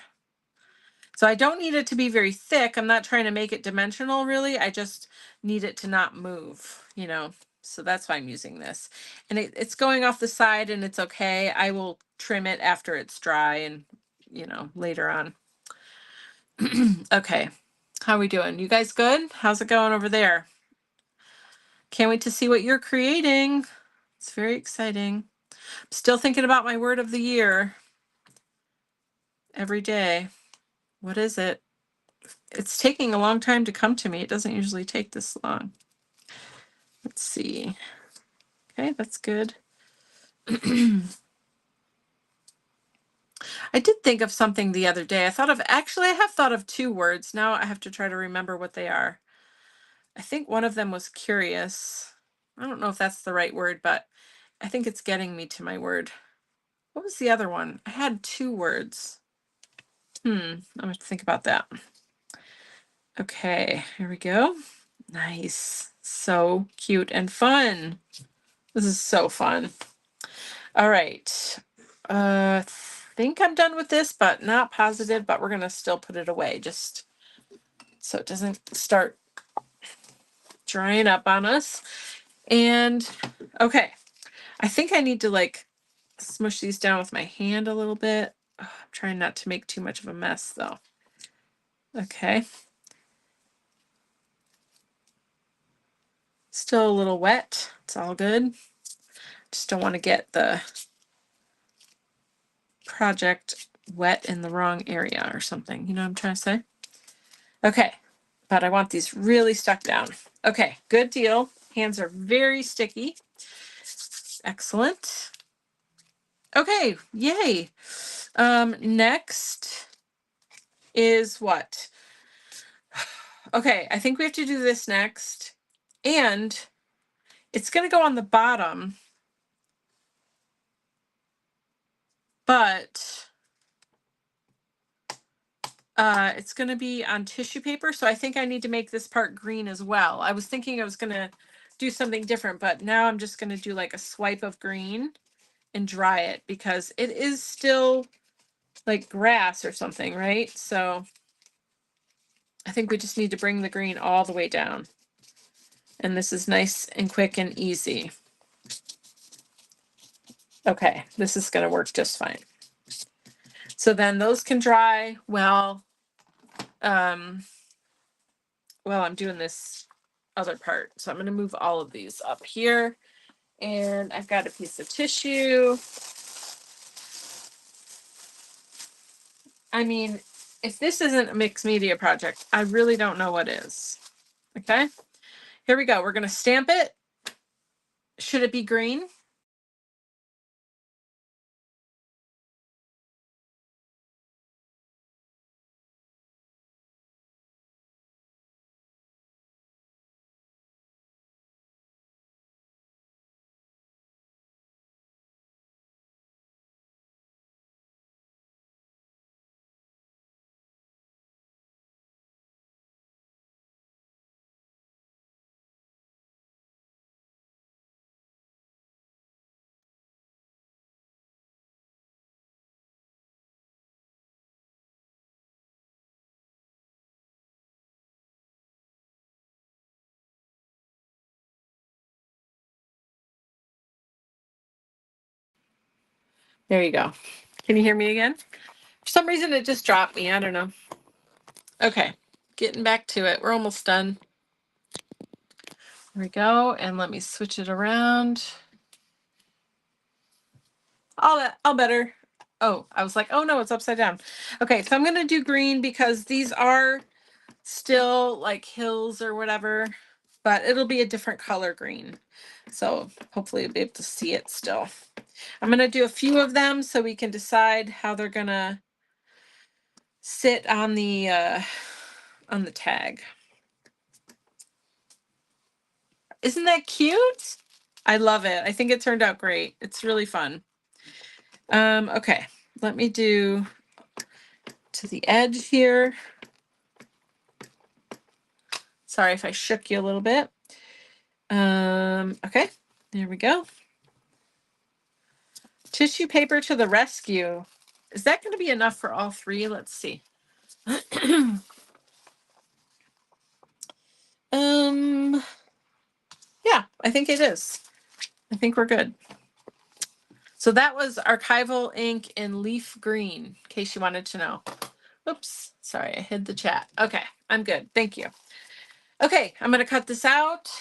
So I don't need it to be very thick. I'm not trying to make it dimensional really. I just need it to not move, you know. So that's why I'm using this. And it's going off the side and it's okay. I will trim it after it's dry and, you know, later on. Okay. How are we doing? You guys good? How's it going over there? Can't wait to see what you're creating. It's very exciting. I'm still thinking about my word of the year every day. What is it? It's taking a long time to come to me. It doesn't usually take this long. Let's see. Okay, that's good. I did think of something the other day. Actually, I have thought of two words. Now I have to try to remember what they are. I think one of them was curious. I don't know if that's the right word, but I think it's getting me to my word. What was the other one? I had two words. I'm going to think about that. Okay, here we go. Nice. So cute and fun. This is so fun. All right. Think I'm done with this, but not positive, but we're going to still put it away just so it doesn't start drying up on us. And okay, I think I need to like smush these down with my hand a little bit. I'm trying not to make too much of a mess though. Okay. Still a little wet. It's all good. Just don't want to get the project wet in the wrong area or something. You know what I'm trying to say? Okay. But I want these really stuck down. Okay, good deal. Hands are very sticky. Excellent. Okay, yay. Next is what? Okay, I think we have to do this next. And it's going to go on the bottom. But it's going to be on tissue paper. So I think I need to make this part green as well. I was thinking I was going to do something different, but now I'm just going to do like a swipe of green and dry it because it is still like grass or something, right? So I think we just need to bring the green all the way down. And this is nice and quick and easy. Okay, this is going to work just fine. So then those can dry while I'm doing this other part. So I'm going to move all of these up here. And I've got a piece of tissue. I mean, if this isn't a mixed media project, I really don't know what is. Okay, here we go. We're going to stamp it. Should it be green? There you go. Can you hear me again? For some reason, it just dropped me. I don't know. Okay, getting back to it. We're almost done. There we go. And let me switch it around. All better. Oh, I was like, oh no, it's upside down. Okay, so I'm going to do green because these are still like hills or whatever, but it'll be a different color green. So hopefully you'll be able to see it still. I'm going to do a few of them so we can decide how they're going to sit on the tag. Isn't that cute? I love it. I think it turned out great. It's really fun. Okay, let me do to the edge here. Sorry if I shook you a little bit. Okay, there we go. Tissue paper to the rescue. Is that going to be enough for all three? Let's see. Yeah, I think it is. I think we're good. So that was archival ink in leaf green, in case you wanted to know. Oops, sorry, I hid the chat. Okay, I'm good. Thank you. Okay, I'm going to cut this out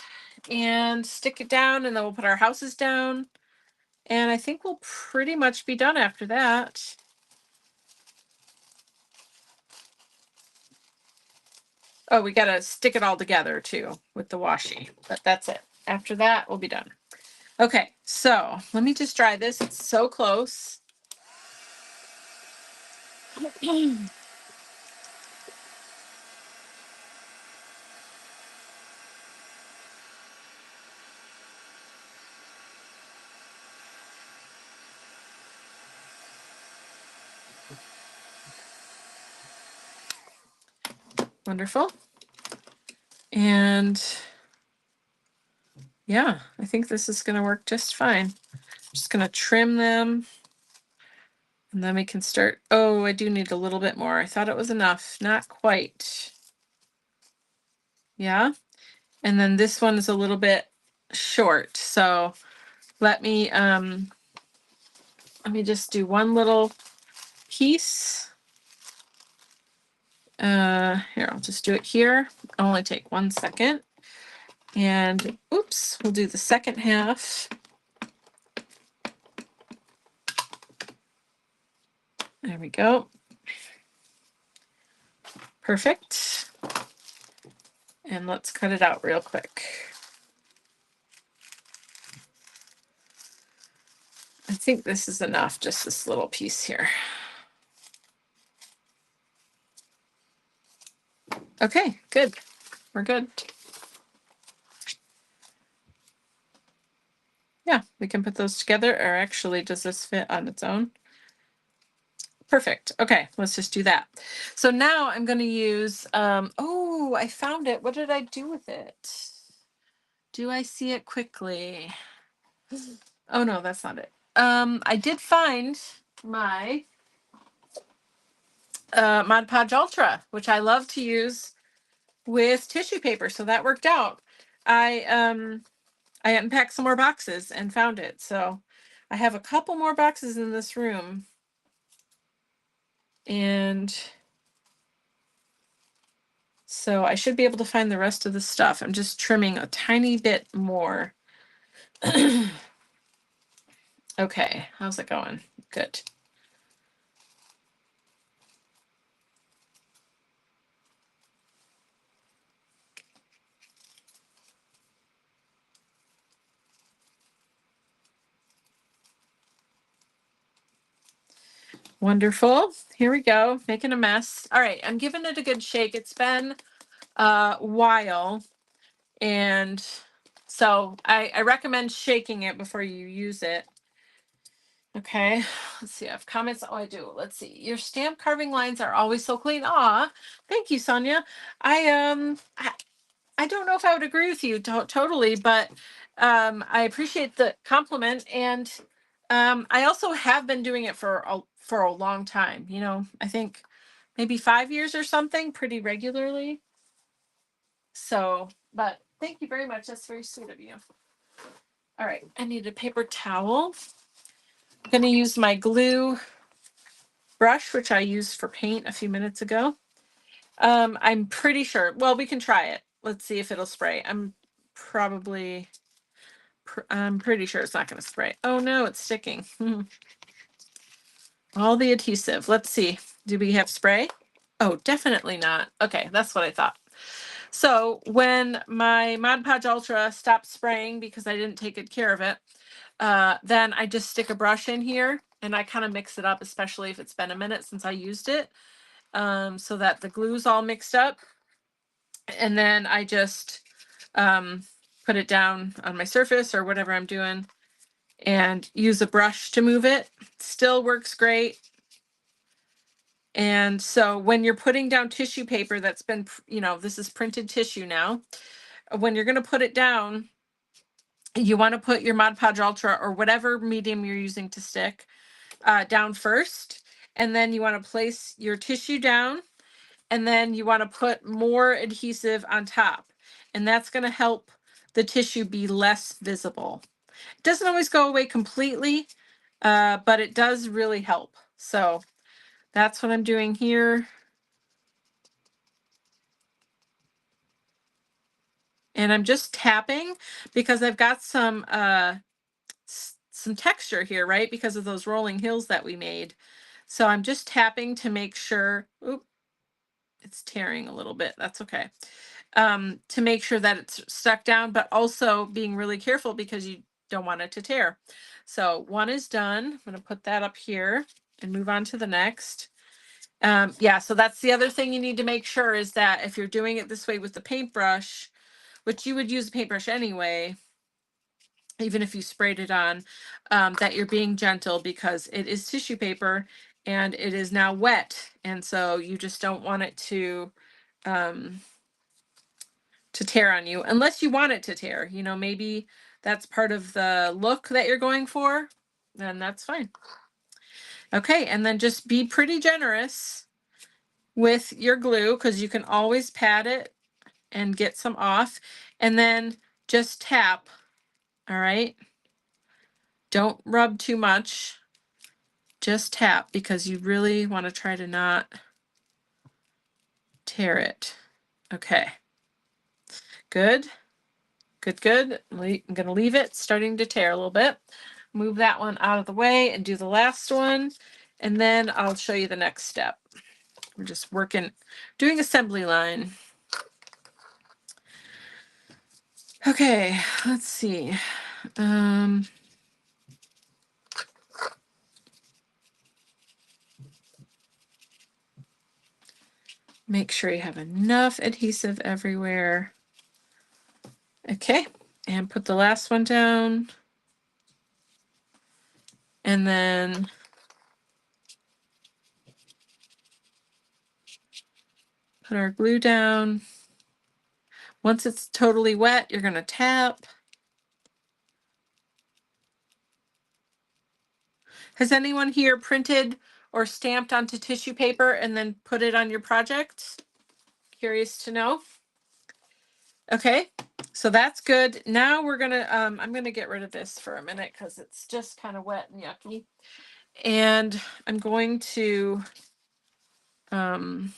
and stick it down, and then we'll put our houses down. And I think we'll pretty much be done after that. Oh, we got to stick it all together too with the washi, but that's it. After that, we'll be done. Okay, so let me just dry this. It's so close. Wonderful. And yeah, I think this is going to work just fine. Just going to trim them. And then we can start. Oh, I do need a little bit more. I thought it was enough. Not quite. Yeah. And then this one is a little bit short. So let me just do one little piece. Here, I'll just do it here. I'll only take 1 second. And oops, we'll do the second half. There we go. Perfect. And let's cut it out real quick. I think this is enough, just this little piece here. Okay, good. We're good. Yeah, we can put those together, or actually, does this fit on its own? Perfect. Okay, let's just do that. So now I'm going to use, oh, I found it. What did I do with it? Do I see it quickly? Oh, no, that's not it. I did find my Mod Podge Ultra, which I love to use with tissue paper. So that worked out. I unpacked some more boxes and found it. So I have a couple more boxes in this room. And so I should be able to find the rest of the stuff. I'm just trimming a tiny bit more. Okay, how's it going? Good. Wonderful. Here we go, making a mess. All right, I'm giving it a good shake. It's been a while, and so I recommend shaking it before you use it. Okay, let's see. I have comments. Oh, I do. Let's see. Your stamp carving lines are always so clean. Aw, thank you, Sonia. I don't know if I would agree with you totally, but I appreciate the compliment, and I also have been doing it for a long time. You know, I think maybe 5 years or something, pretty regularly. So, but thank you very much. That's very sweet of you. All right, I need a paper towel. I'm going to use my glue brush, which I used for paint a few minutes ago. I'm pretty sure, well, we can try it. Let's see if it'll spray. I'm pretty sure it's not going to spray. Oh no, it's sticking. All the adhesive. Let's see. Do we have spray? Oh, definitely not. Okay, that's what I thought. So when my Mod Podge Ultra stopped spraying because I didn't take good care of it, then I just stick a brush in here and I kind of mix it up, especially if it's been a minute since I used it, so that the glue's all mixed up. And then I just put it down on my surface or whatever I'm doing and use a brush to move it. Still works great. And so when you're putting down tissue paper that's been, this is printed tissue now, when you're going to put it down, you want to put your Mod Podge Ultra or whatever medium you're using to stick down first. And then you want to place your tissue down. And then you want to put more adhesive on top. And that's going to help the tissue be less visible. It doesn't always go away completely, but it does really help. So that's what I'm doing here. And I'm just tapping because I've got some texture here, right? Because of those rolling hills that we made. So I'm just tapping to make sure, oop, it's tearing a little bit. That's okay. To make sure that it's stuck down, but also being really careful because you don't want it to tear. So one is done. I'm going to put that up here and move on to the next. Yeah, so that's the other thing you need to make sure is that if you're doing it this way with the paintbrush, which you would use a paintbrush anyway, even if you sprayed it on, that you're being gentle because it is tissue paper and it is now wet. And so you just don't want it to tear on you unless you want it to tear. Maybe that's part of the look that you're going for, then that's fine. Okay, and then just be pretty generous with your glue because you can always pat it and get some off, and then just tap. All right, don't rub too much, just tap because you really want to try to not tear it. Okay, good. Good. I'm going to leave it starting to tear a little bit. Move that one out of the way and do the last one. And then I'll show you the next step. We're just doing assembly line. Okay, let's see. Make sure you have enough adhesive everywhere. Okay, and put the last one down. And then put our glue down. Once it's totally wet, you're going to tap. Has anyone here printed or stamped onto tissue paper and then put it on your project? Curious to know. Okay, so that's good. Now we're gonna, I'm gonna get rid of this for a minute because it's just kind of wet and yucky. And I'm going to, I'm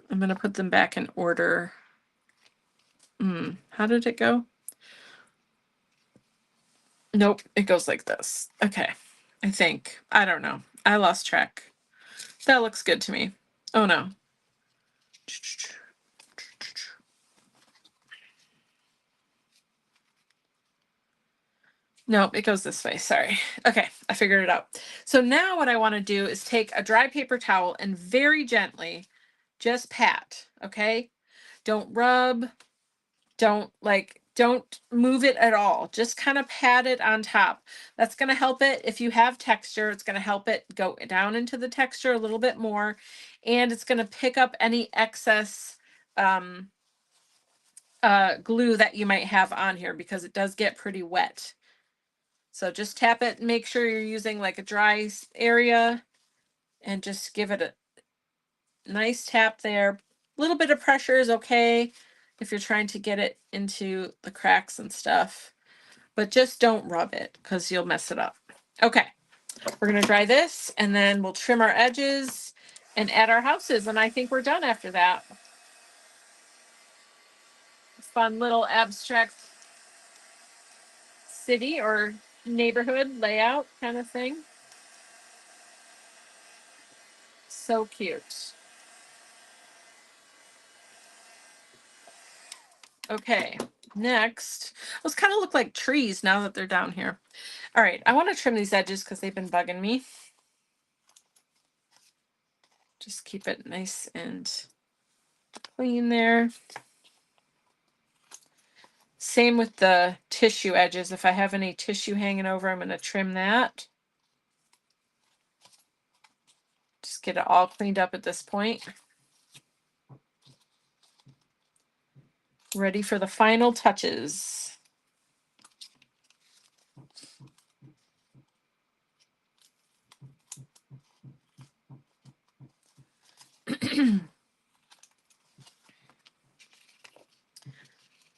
gonna put them back in order. How did it go? Nope, it goes like this. Okay, I think. I don't know. I lost track. That looks good to me. Oh no. Nope, it goes this way. Sorry. Okay, I figured it out. So now what I want to do is take a dry paper towel and very gently just pat, okay? Don't rub, don't move it at all. Just kind of pat it on top. That's going to help it. If you have texture, it's going to help it go down into the texture a little bit more, and it's going to pick up any excess glue that you might have on here because it does get pretty wet. So just tap it and make sure you're using like a dry area and just give it a nice tap there. A little bit of pressure is okay if you're trying to get it into the cracks and stuff. but just don't rub it because you'll mess it up. Okay, we're gonna dry this and then we'll trim our edges and add our houses. And I think we're done after that. Fun little abstract city or neighborhood layout kind of thing. So cute. Okay, next, those kind of look like trees now that they're down here. All right, I want to trim these edges because they've been bugging me. Just keep it nice and clean there. Same with the tissue edges. If I have any tissue hanging over, I'm going to trim that. Just get it all cleaned up at this point. Ready for the final touches.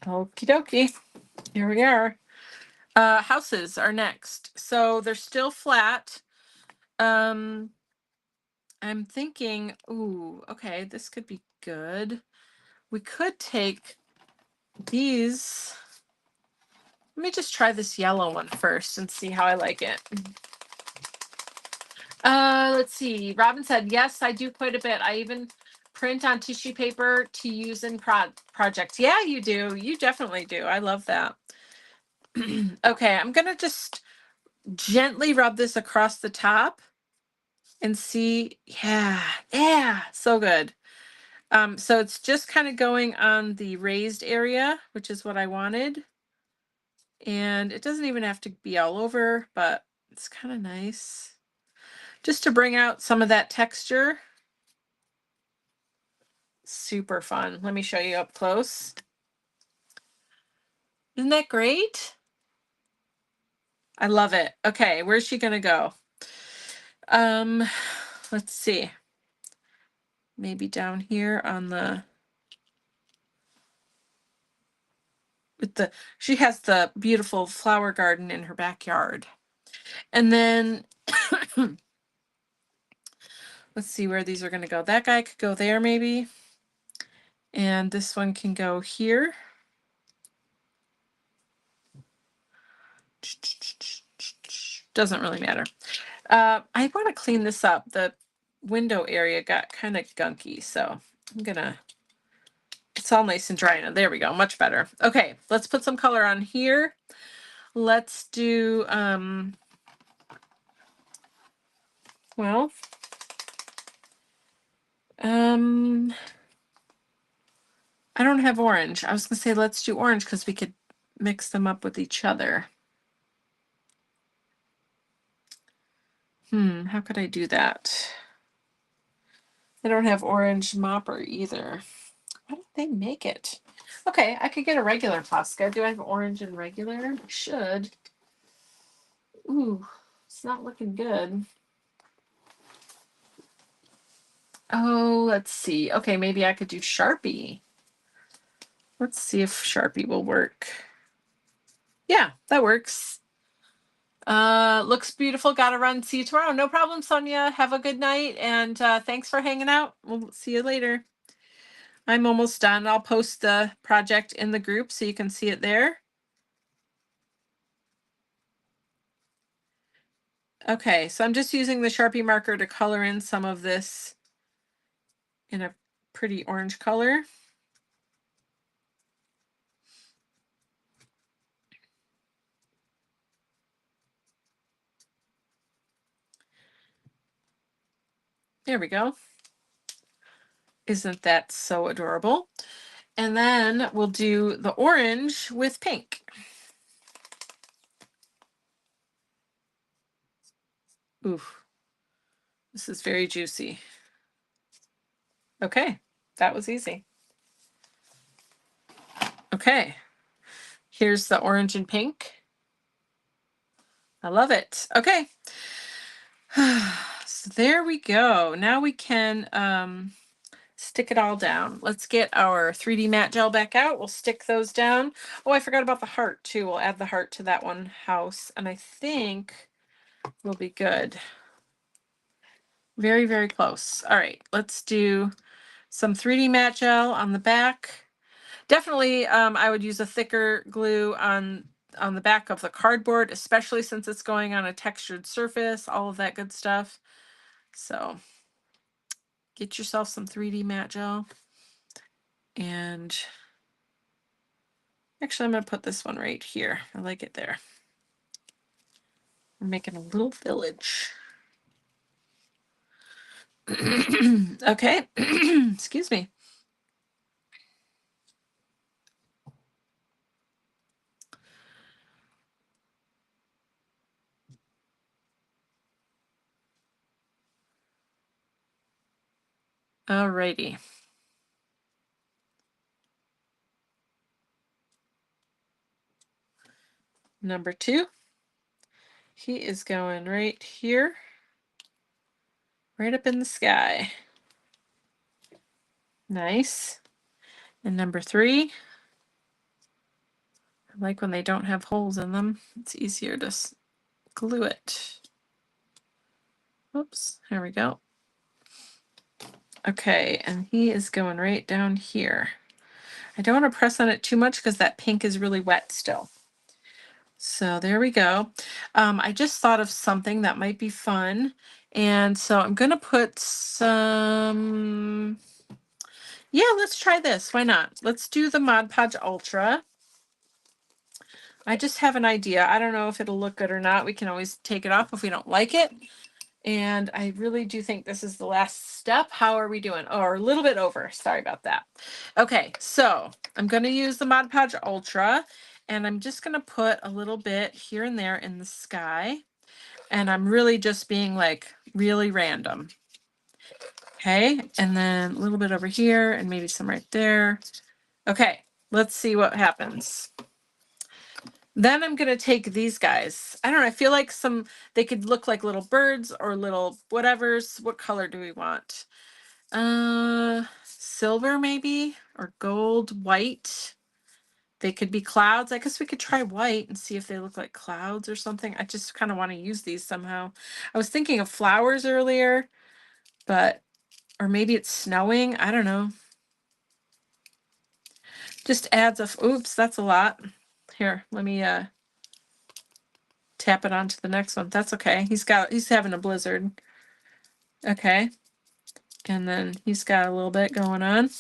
Okie dokie. Here we are. Houses are next. So they're still flat. I'm thinking, ooh, okay, this could be good. We could take these. Let me just try this yellow one first and see how I like it. Let's see. Robin said, yes, I do quite a bit. I even print on tissue paper to use in projects. Yeah, you do. You definitely do. I love that. Okay, I'm going to just gently rub this across the top and see. Yeah, so good. So it's just kind of going on the raised area, which is what I wanted. And it doesn't even have to be all over, but it's kind of nice. Just to bring out some of that texture. Super fun. Let me show you up close. Isn't that great? I love it. Okay, where's she gonna go? Let's see. Maybe down here on the she has the beautiful flower garden in her backyard. And then let's see where these are gonna go. That guy could go there maybe. And this one can go here. Doesn't really matter. I want to clean this up. The window area got kind of gunky, so I'm gonna, it's all nice and dry now. There we go, much better. Okay, let's put some color on here. Let's do, well, I don't have orange. I was gonna say let's do orange because we could mix them up with each other. How could I do that? I don't have orange Mopper either. Why don't they make it? Okay, I could get a regular Posca. Do I have orange and regular? I should. Ooh, it's not looking good. Oh, let's see. Okay, maybe I could do Sharpie. Let's see if Sharpie will work. Yeah, that works. Looks beautiful. Gotta run. See you tomorrow. No problem, Sonia. Have a good night, and thanks for hanging out. We'll see you later. I'm almost done. I'll post the project in the group so you can see it there. Okay, so I'm just using the Sharpie marker to color in some of this in a pretty orange color. There we go. Isn't that so adorable? And then we'll do the orange with pink. Ooh, this is very juicy. Okay, that was easy. Okay, here's the orange and pink. I love it. Okay. So there we go. Now we can stick it all down. Let's get our 3D matte gel back out. We'll stick those down. Oh, I forgot about the heart too. We'll add the heart to that one house, and I think we'll be good. Very, very close. All right, let's do some 3D matte gel on the back. Definitely, I would use a thicker glue on the back of the cardboard, especially since it's going on a textured surface, all of that good stuff. So get yourself some 3D matte gel. And actually, I'm going to put this one right here. I like it there. We're making a little village. Okay. Excuse me. Alrighty. Number 2. He is going right here. Right up in the sky. Nice. And number 3. I like when they don't have holes in them. It's easier to glue it. Oops, there we go. Okay, and he is going right down here. I don't want to press on it too much because that pink is really wet still. So there we go. I just thought of something that might be fun. And so I'm going to put some, yeah, let's try this. Why not? Let's do the Mod Podge Ultra. I just have an idea. I don't know if it'll look good or not. We can always take it off if we don't like it. And I really do think this is the last step. How are we doing? Oh, we're a little bit over. Sorry about that. Okay, so I'm going to use the Mod Podge Ultra, and I'm just going to put a little bit here and there in the sky. And I'm really just being like really random. Okay, and then a little bit over here and maybe some right there. Okay, let's see what happens. Then I'm going to take these guys. I don't know. I feel like they could look like little birds or little whatevers. What color do we want? Silver maybe, or gold, white. They could be clouds. I guess we could try white and see if they look like clouds or something. I just kind of want to use these somehow. I was thinking of flowers earlier, but, or maybe it's snowing. I don't know. Just adds a, oops, that's a lot. Here, let me, tap it onto the next one. That's okay. He's having a blizzard. Okay. And then he's got a little bit going on.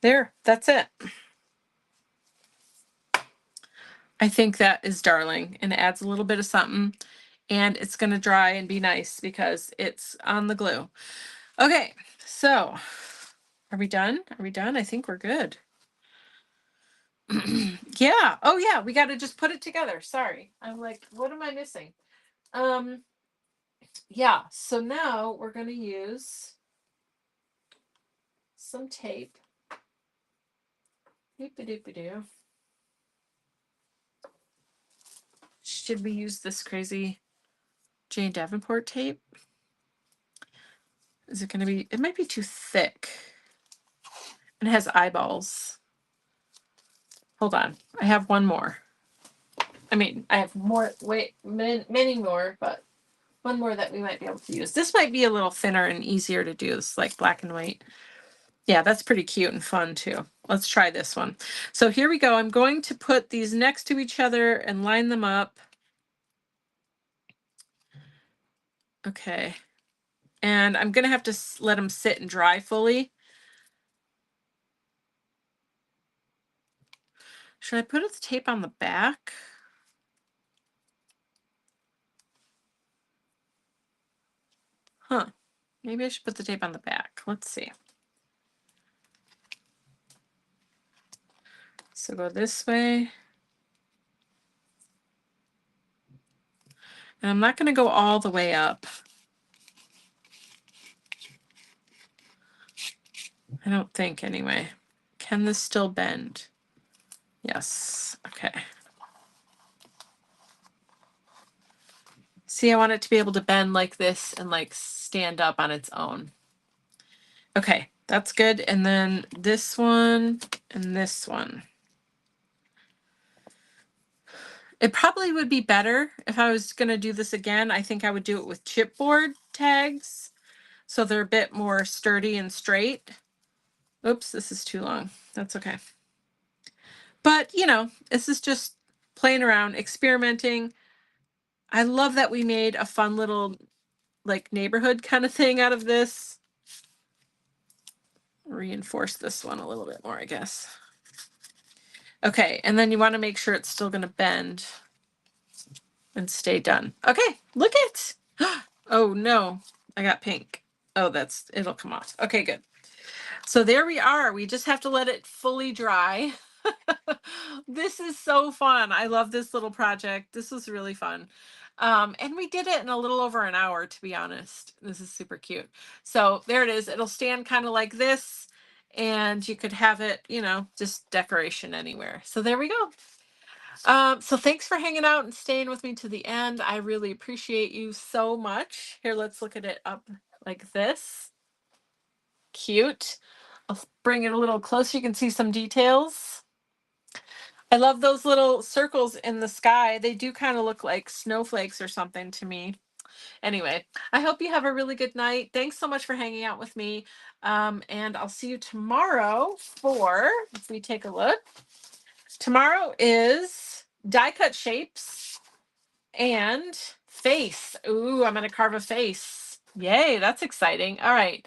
There, that's it. I think that is darling and it adds a little bit of something, and it's going to dry and be nice because it's on the glue. Okay, so are we done? Are we done? I think we're good. Yeah. Oh yeah, we got to just put it together. Sorry. I'm like, what am I missing? Yeah, so now we're going to use some tape. Doop-a-doop-a-doo. Should we use this crazy Jane Davenport tape? Is it going to be, it might be too thick. It has eyeballs. Hold on. I have one more. I mean, I have more, many more, but one more that we might be able to use. This might be a little thinner and easier to do. It's like black and white. Yeah, that's pretty cute and fun too. Let's try this one. So here we go. I'm going to put these next to each other and line them up. Okay. And I'm going to have to let them sit and dry fully. Should I put the tape on the back? Huh. Maybe I should put the tape on the back. Let's see. So go this way. And I'm not going to go all the way up. I don't think anyway. Can this still bend? Yes. Okay. See, I want it to be able to bend like this and like stand up on its own. Okay. That's good. And then this one and this one. It probably would be better if I was going to do this again. I think I would do it with chipboard tags, so they're a bit more sturdy and straight. Oops, this is too long. That's okay. But, you know, this is just playing around, experimenting. I love that we made a fun little like neighborhood kind of thing out of this. Reinforce this one a little bit more, I guess. Okay, and then you want to make sure it's still going to bend and stay done. Okay, look it. Oh no, I got pink. Oh, it'll come off. Okay, good. So there we are. We just have to let it fully dry. This is so fun. I love this little project. This was really fun. And we did it in a little over an hour, to be honest. This is super cute. So there it is. It'll stand kind of like this, and you could have it, you know, just decoration anywhere. So there we go. So thanks for hanging out and staying with me to the end. I really appreciate you so much. Here, let's look at it up like this. Cute. I'll bring it a little closer. You can see some details. I love those little circles in the sky. They do kind of look like snowflakes or something to me. Anyway, I hope you have a really good night. Thanks so much for hanging out with me. And I'll see you tomorrow if we take a look. Tomorrow is die cut shapes and face. Ooh, I'm going to carve a face. Yay, that's exciting. All right.